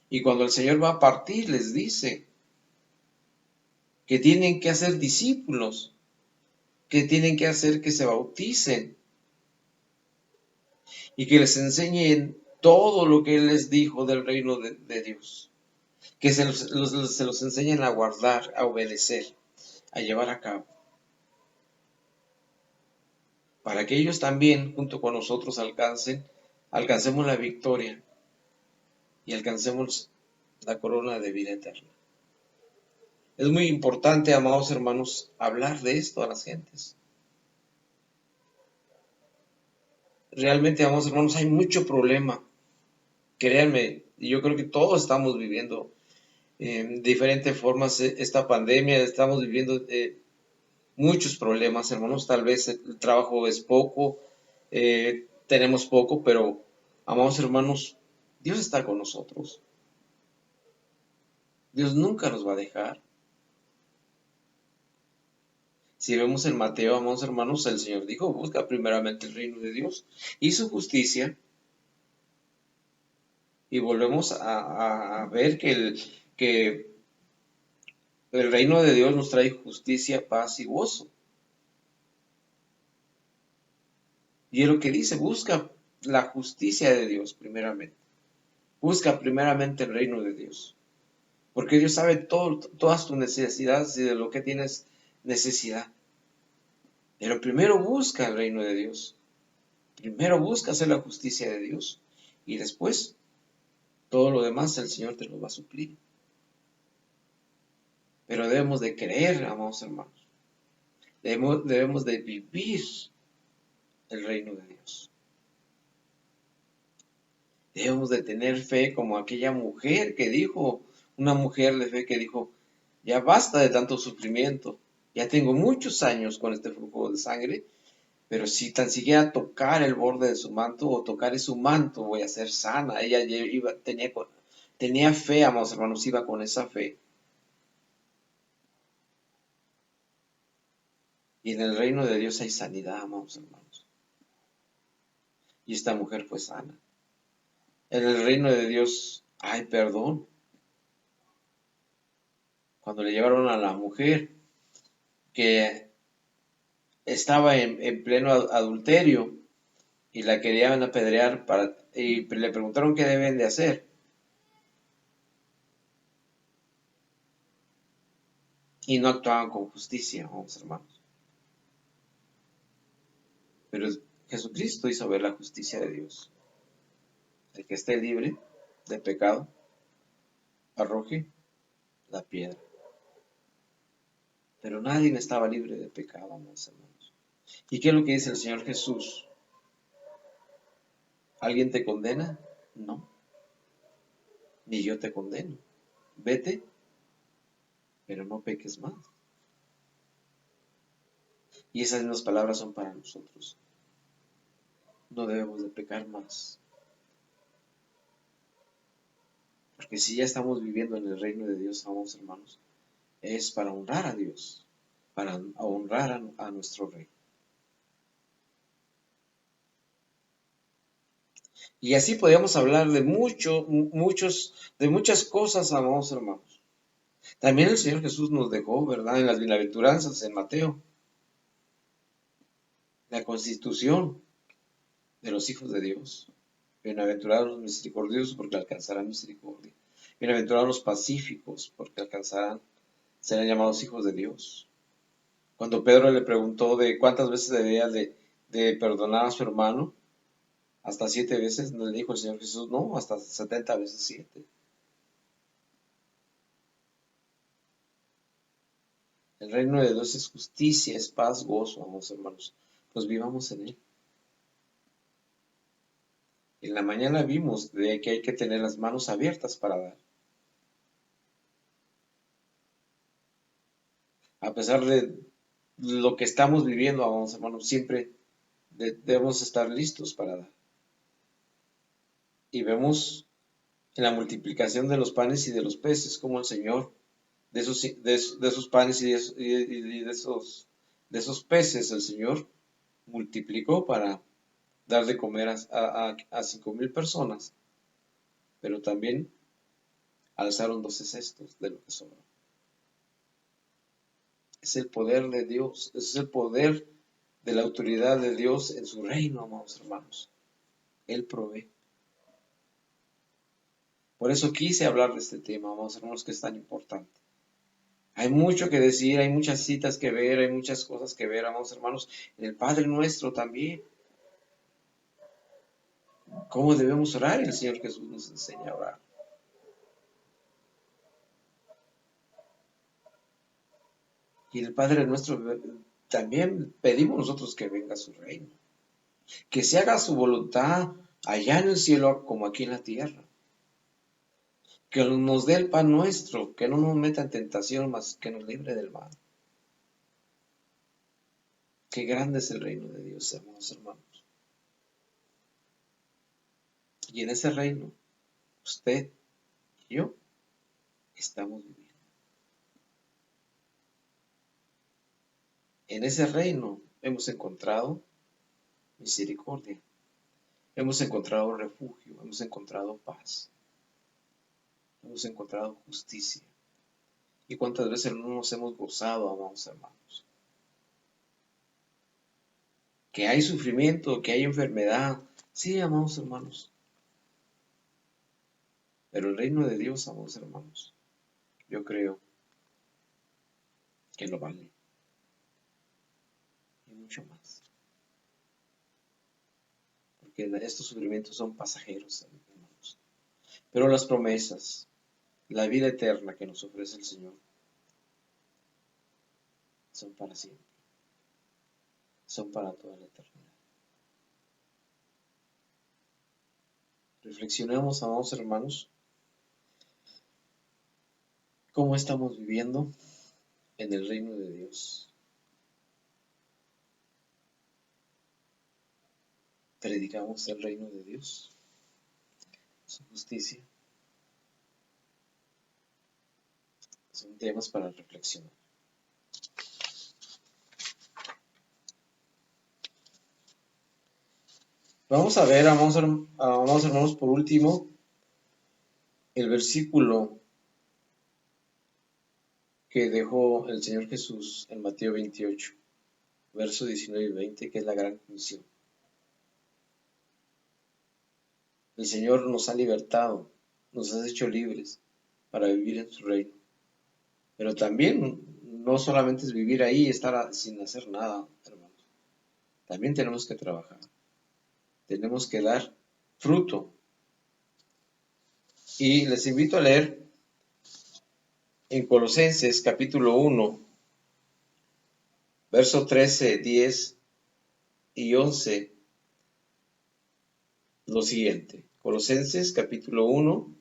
Y cuando el Señor va a partir, les dice que tienen que hacer discípulos, que tienen que hacer que se bauticen y que les enseñen todo lo que Él les dijo del reino de Dios, que se los enseñen a guardar, a obedecer, a llevar a cabo, para que ellos también, junto con nosotros, alcancemos la victoria y alcancemos la corona de vida eterna. Es muy importante, amados hermanos, hablar de esto a las gentes. Realmente, amados hermanos, hay mucho problema. Créanme, yo creo que todos estamos viviendo en diferentes formas esta pandemia, estamos viviendo muchos problemas, hermanos. Tal vez el trabajo es poco, tenemos poco, pero, amados hermanos, Dios está con nosotros. Dios nunca nos va a dejar. Si vemos en Mateo, amados hermanos, el Señor dijo, busca primeramente el reino de Dios y su justicia. Y volvemos a ver que el reino de Dios nos trae justicia, paz y gozo. Y es lo que dice, busca la justicia de Dios primeramente. Busca primeramente el reino de Dios. Porque Dios sabe todas tus necesidades y de lo que tienes necesidad. Pero primero busca el reino de Dios. Primero busca hacer la justicia de Dios. Y después, todo lo demás el Señor te lo va a suplir. Pero debemos de creer, amados hermanos. Debemos de vivir el reino de Dios. Debemos de tener fe como aquella mujer que dijo, una mujer de fe que dijo, ya basta de tanto sufrimiento, ya tengo muchos años con este flujo de sangre, pero si tan siquiera tocar el borde de su manto o tocar su manto voy a ser sana. Ella tenía fe, amados hermanos, iba con esa fe. Y en el reino de Dios hay sanidad, amados hermanos. Y esta mujer fue sana. En el reino de Dios hay perdón. Cuando le llevaron a la mujer que estaba en pleno adulterio y la querían apedrear y le preguntaron qué deben de hacer. Y no actuaban con justicia, vamos hermanos. Pero Jesucristo hizo ver la justicia de Dios. El que esté libre de pecado, arroje la piedra. Pero nadie estaba libre de pecado, vamos hermanos. ¿Y qué es lo que dice el Señor Jesús? ¿Alguien te condena? No. Ni yo te condeno. Vete, pero no peques más. Y esas mismas palabras son para nosotros. No debemos de pecar más. Porque si ya estamos viviendo en el reino de Dios, amados hermanos, es para honrar a Dios, para honrar a nuestro Rey. Y así podríamos hablar de muchas cosas, amados hermanos. También el Señor Jesús nos dejó, ¿verdad? En las bienaventuranzas, en Mateo, la constitución de los hijos de Dios. Bienaventurados los misericordiosos porque alcanzarán misericordia. Bienaventurados los pacíficos porque serán llamados hijos de Dios. Cuando Pedro le preguntó de cuántas veces debía de perdonar a su hermano, hasta 7 veces, le dijo el Señor Jesús, no, hasta 70 veces 7. El reino de Dios es justicia, es paz, gozo, amados hermanos. Pues vivamos en él. En la mañana vimos de que hay que tener las manos abiertas para dar. A pesar de lo que estamos viviendo, amados hermanos, siempre debemos estar listos para dar. Y vemos en la multiplicación de los panes y de los peces, como el Señor, de esos panes y de esos peces, el Señor multiplicó para dar de comer a 5,000 personas, pero también alzaron 12 cestos de lo que sobró. Es el poder de Dios, es el poder de la autoridad de Dios en su reino, amados hermanos. Él provee. Por eso quise hablar de este tema, amados hermanos, que es tan importante. Hay mucho que decir, hay muchas citas que ver, hay muchas cosas que ver, amados hermanos. En el Padre Nuestro también. ¿Cómo debemos orar? El Señor Jesús nos enseña a orar. Y en el Padre Nuestro también pedimos nosotros que venga su reino. Que se haga su voluntad allá en el cielo como aquí en la tierra. Que nos dé el pan nuestro, que no nos meta en tentación, mas que nos libre del mal. Qué grande es el reino de Dios, amados hermanos. Y en ese reino usted y yo estamos viviendo. En ese reino hemos encontrado misericordia, hemos encontrado refugio, hemos encontrado paz, hemos encontrado justicia. ¿Y cuántas veces no nos hemos gozado, amados hermanos? Que hay sufrimiento, que hay enfermedad, sí, amados hermanos. Pero el reino de Dios, amados hermanos, yo creo que lo vale. Y mucho más. Porque estos sufrimientos son pasajeros, hermanos. Pero las promesas, la vida eterna que nos ofrece el Señor, son para siempre. Son para toda la eternidad. Reflexionemos, amados hermanos, cómo estamos viviendo en el reino de Dios. Predicamos el reino de Dios, su justicia. Son temas para reflexionar. Vamos a ver, amados hermanos, por último, el versículo que dejó el Señor Jesús en Mateo 28, versos 19 y 20, que es la gran comisión. El Señor nos ha libertado, nos ha hecho libres para vivir en su reino. Pero también no solamente es vivir ahí y estar sin hacer nada, hermanos. También tenemos que trabajar. Tenemos que dar fruto. Y les invito a leer en Colosenses capítulo 1, verso 13, 10 y 11, lo siguiente. Colosenses capítulo 1,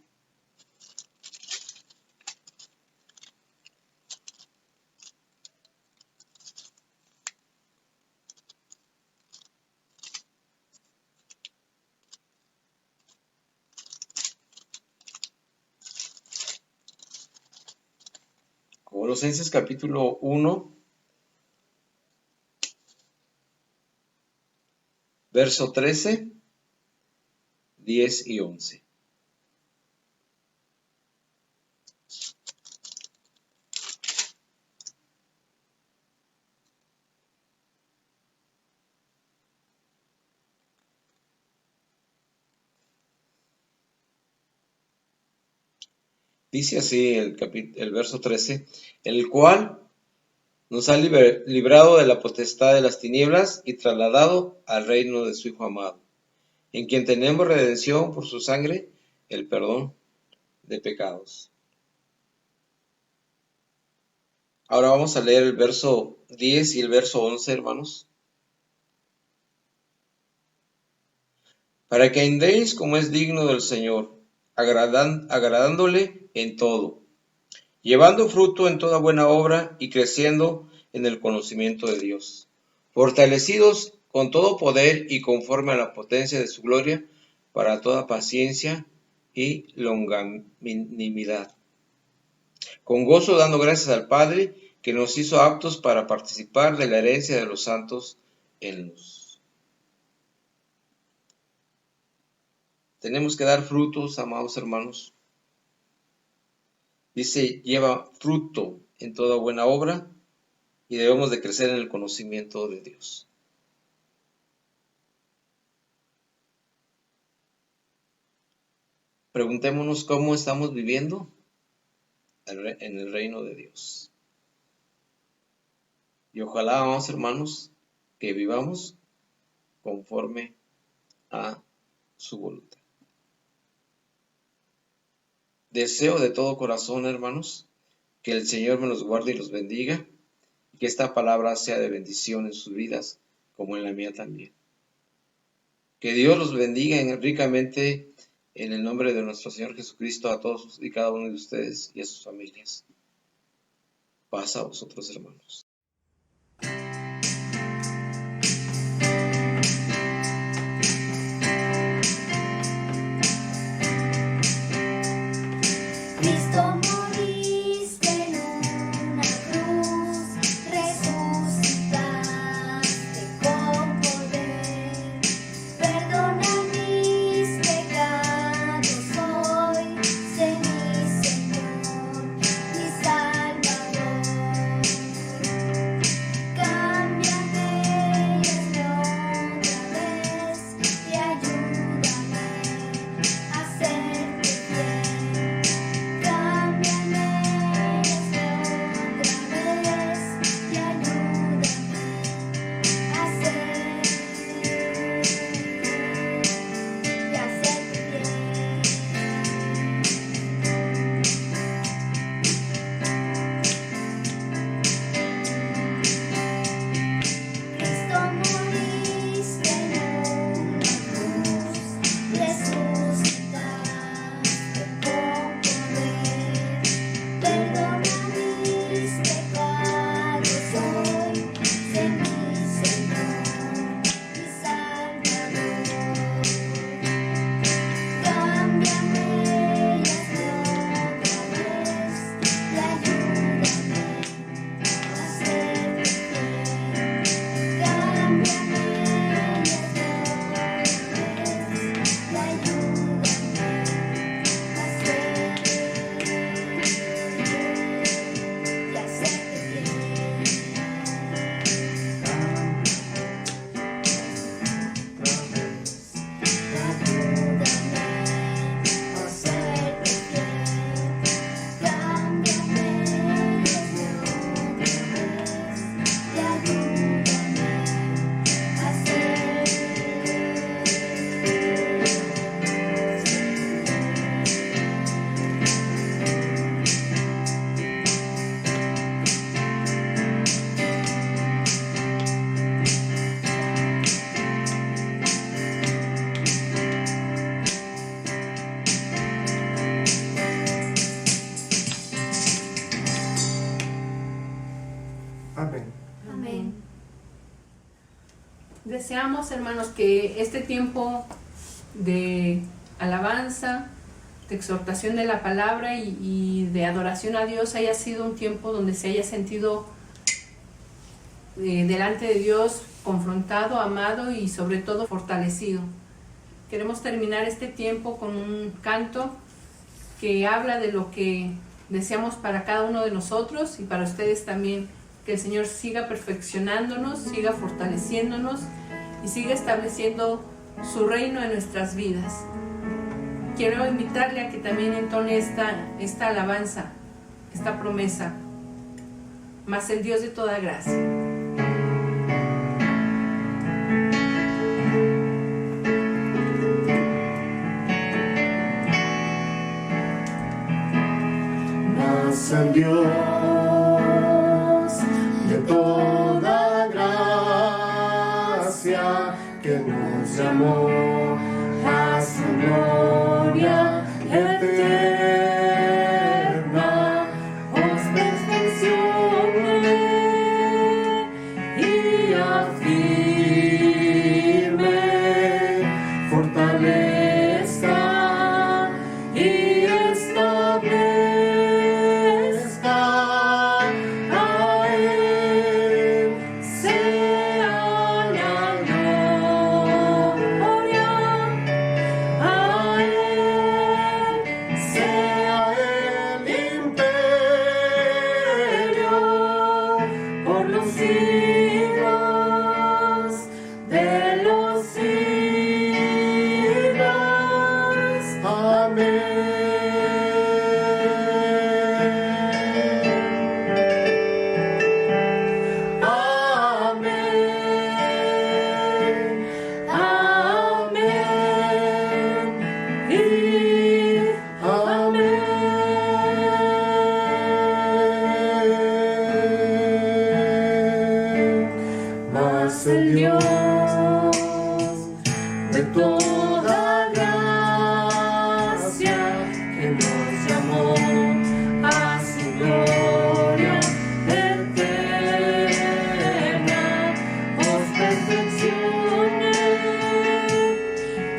Colosenses capítulo 1, verso 13, 10 y 11. Dice así el verso 13, el cual nos ha librado de la potestad de las tinieblas y trasladado al reino de su Hijo amado, en quien tenemos redención por su sangre, el perdón de pecados. Ahora vamos a leer el verso 10 y el verso 11, hermanos. Para que andéis como es digno del Señor, agradándole en todo, llevando fruto en toda buena obra y creciendo en el conocimiento de Dios, fortalecidos con todo poder y conforme a la potencia de su gloria, para toda paciencia y longanimidad, con gozo dando gracias al Padre, que nos hizo aptos para participar de la herencia de los santos en luz. Tenemos que dar frutos, amados hermanos. Dice, lleva fruto en toda buena obra y debemos de crecer en el conocimiento de Dios. Preguntémonos cómo estamos viviendo en el reino de Dios. Y ojalá, amados hermanos, que vivamos conforme a su voluntad. Deseo de todo corazón, hermanos, que el Señor me los guarde y los bendiga, y que esta palabra sea de bendición en sus vidas, como en la mía también. Que Dios los bendiga ricamente en el nombre de nuestro Señor Jesucristo a todos y cada uno de ustedes y a sus familias. Paz a vosotros, hermanos. Deseamos, hermanos, que este tiempo de alabanza, de exhortación de la palabra y de adoración a Dios haya sido un tiempo donde se haya sentido delante de Dios confrontado, amado y sobre todo fortalecido. Queremos terminar este tiempo con un canto que habla de lo que deseamos para cada uno de nosotros y para ustedes también, que el Señor siga perfeccionándonos, siga fortaleciéndonos y siga estableciendo su reino en nuestras vidas. Quiero invitarle a que también entone esta alabanza, esta promesa, mas el Dios de toda gracia. Mas el Dios de toda gracia que nos llamó a su gloria eterna, os perfeccione y afirme, fortalezca y establezca. A Él sea la gloria, a Él sea el imperio por los siglos de los siglos. Amén. Amén. Amén. Y amén. Mas el Dios de toda gracia que nos llamó a su gloria eterna, os perfeccione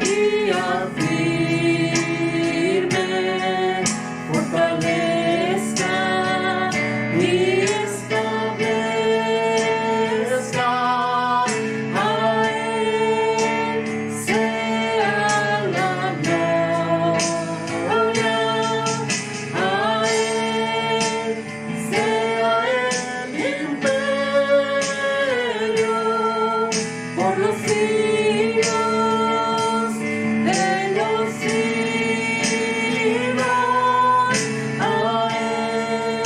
y afirme, fortalezca y establezca. A Él sea la gloria, a Él sea el imperio por los siglos de los siglos. A Él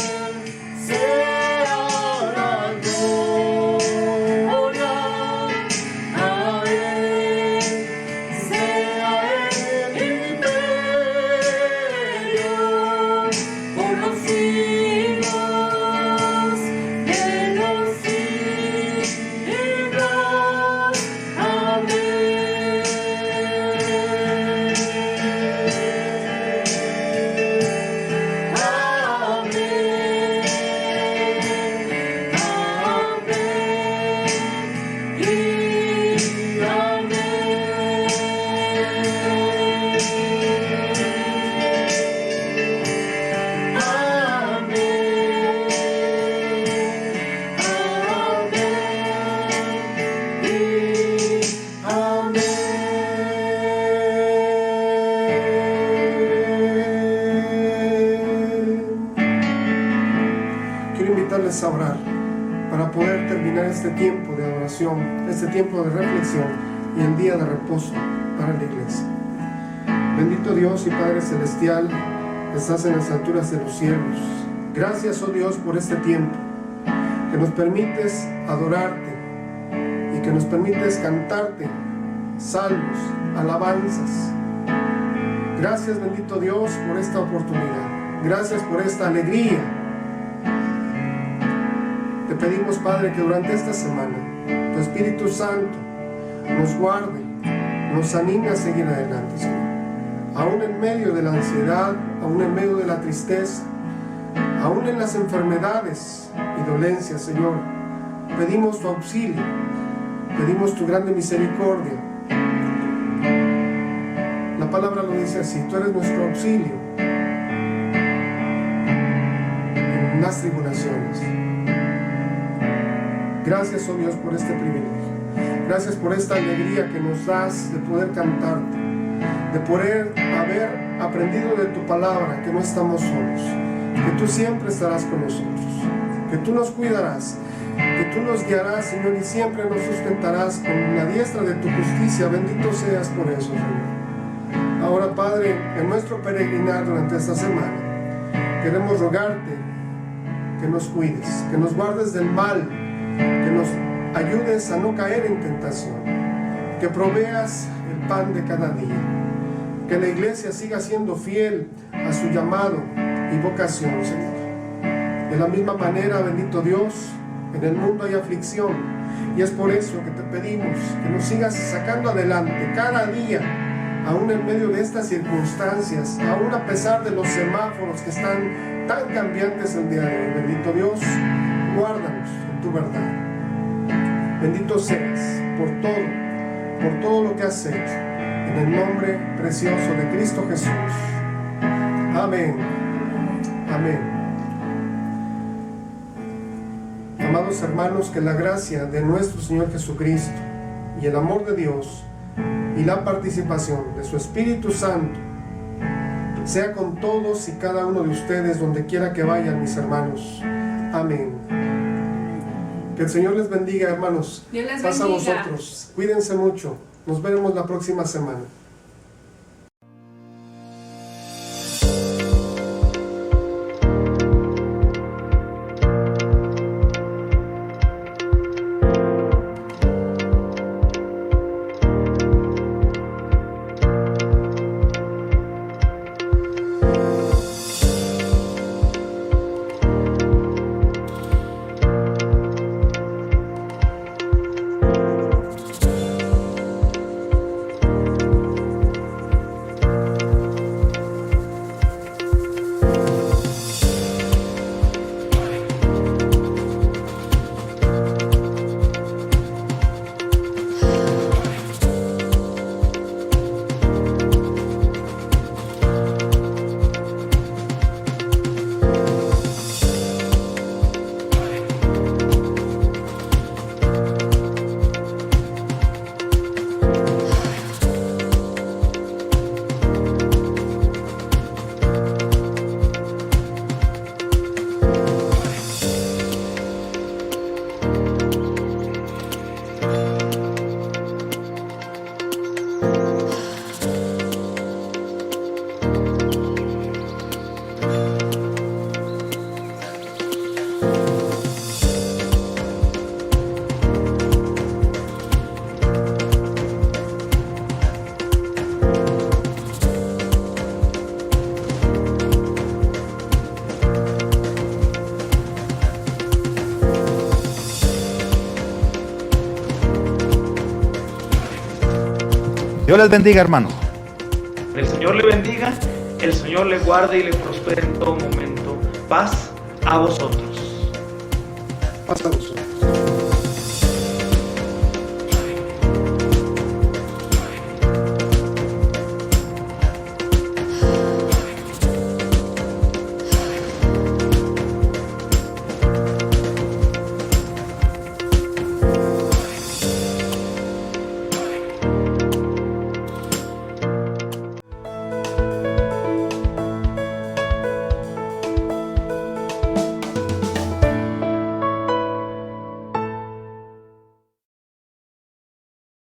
sea la gloria, a Él sea el imperio por los siglos de los siglos. Quiero invitarles a orar para poder terminar este tiempo de adoración, este tiempo de reflexión y el día de reposo para la iglesia. Bendito Dios y Padre Celestial, que estás en las alturas de los cielos. Gracias, oh Dios, por este tiempo, que nos permites adorarte y que nos permites cantarte salmos, alabanzas. Gracias, bendito Dios, por esta oportunidad. Gracias por esta alegría. Te pedimos, Padre, que durante esta semana tu Espíritu Santo nos guarde, nos anime a seguir adelante, Señor. Aún en medio de la ansiedad, aún en medio de la tristeza, aún en las enfermedades y dolencias, Señor, pedimos tu auxilio pedimos tu grande misericordia. La palabra lo dice así: tú eres nuestro auxilio en las tribulaciones. Gracias, oh Dios, por este privilegio. Gracias por esta alegría que nos das de poder cantarte, de poder haber aprendido de tu palabra que no estamos solos, que tú siempre estarás con nosotros, que tú nos cuidarás, que tú nos guiarás, Señor, y siempre nos sustentarás con la diestra de tu justicia. Bendito seas por eso, Señor. Ahora, Padre, en nuestro peregrinar durante esta semana, queremos rogarte que nos cuides, que nos guardes del mal, que nos ayudes a no caer en tentación, que proveas el pan de cada día, que la iglesia siga siendo fiel a su llamado y vocación, Señor. De la misma manera, bendito Dios, en el mundo hay aflicción, y es por eso que te pedimos que nos sigas sacando adelante cada día, aún en medio de estas circunstancias, aún a pesar de los semáforos que están tan cambiantes el día de hoy. Bendito Dios, guárdanos en tu verdad. Bendito seas por todo lo que has hecho, en el nombre precioso de Cristo Jesús. Amén. Amén. Amados hermanos, que la gracia de nuestro Señor Jesucristo y el amor de Dios y la participación de su Espíritu Santo sea con todos y cada uno de ustedes donde quiera que vayan, mis hermanos. Amén. Que el Señor les bendiga, hermanos. Dios les Paz a bendiga. vosotros. Cuídense mucho. Nos veremos la próxima semana. Dios les bendiga, hermanos. El Señor le bendiga, el Señor le guarde y le prospere en todo momento. Paz a vosotros. Paz a vosotros.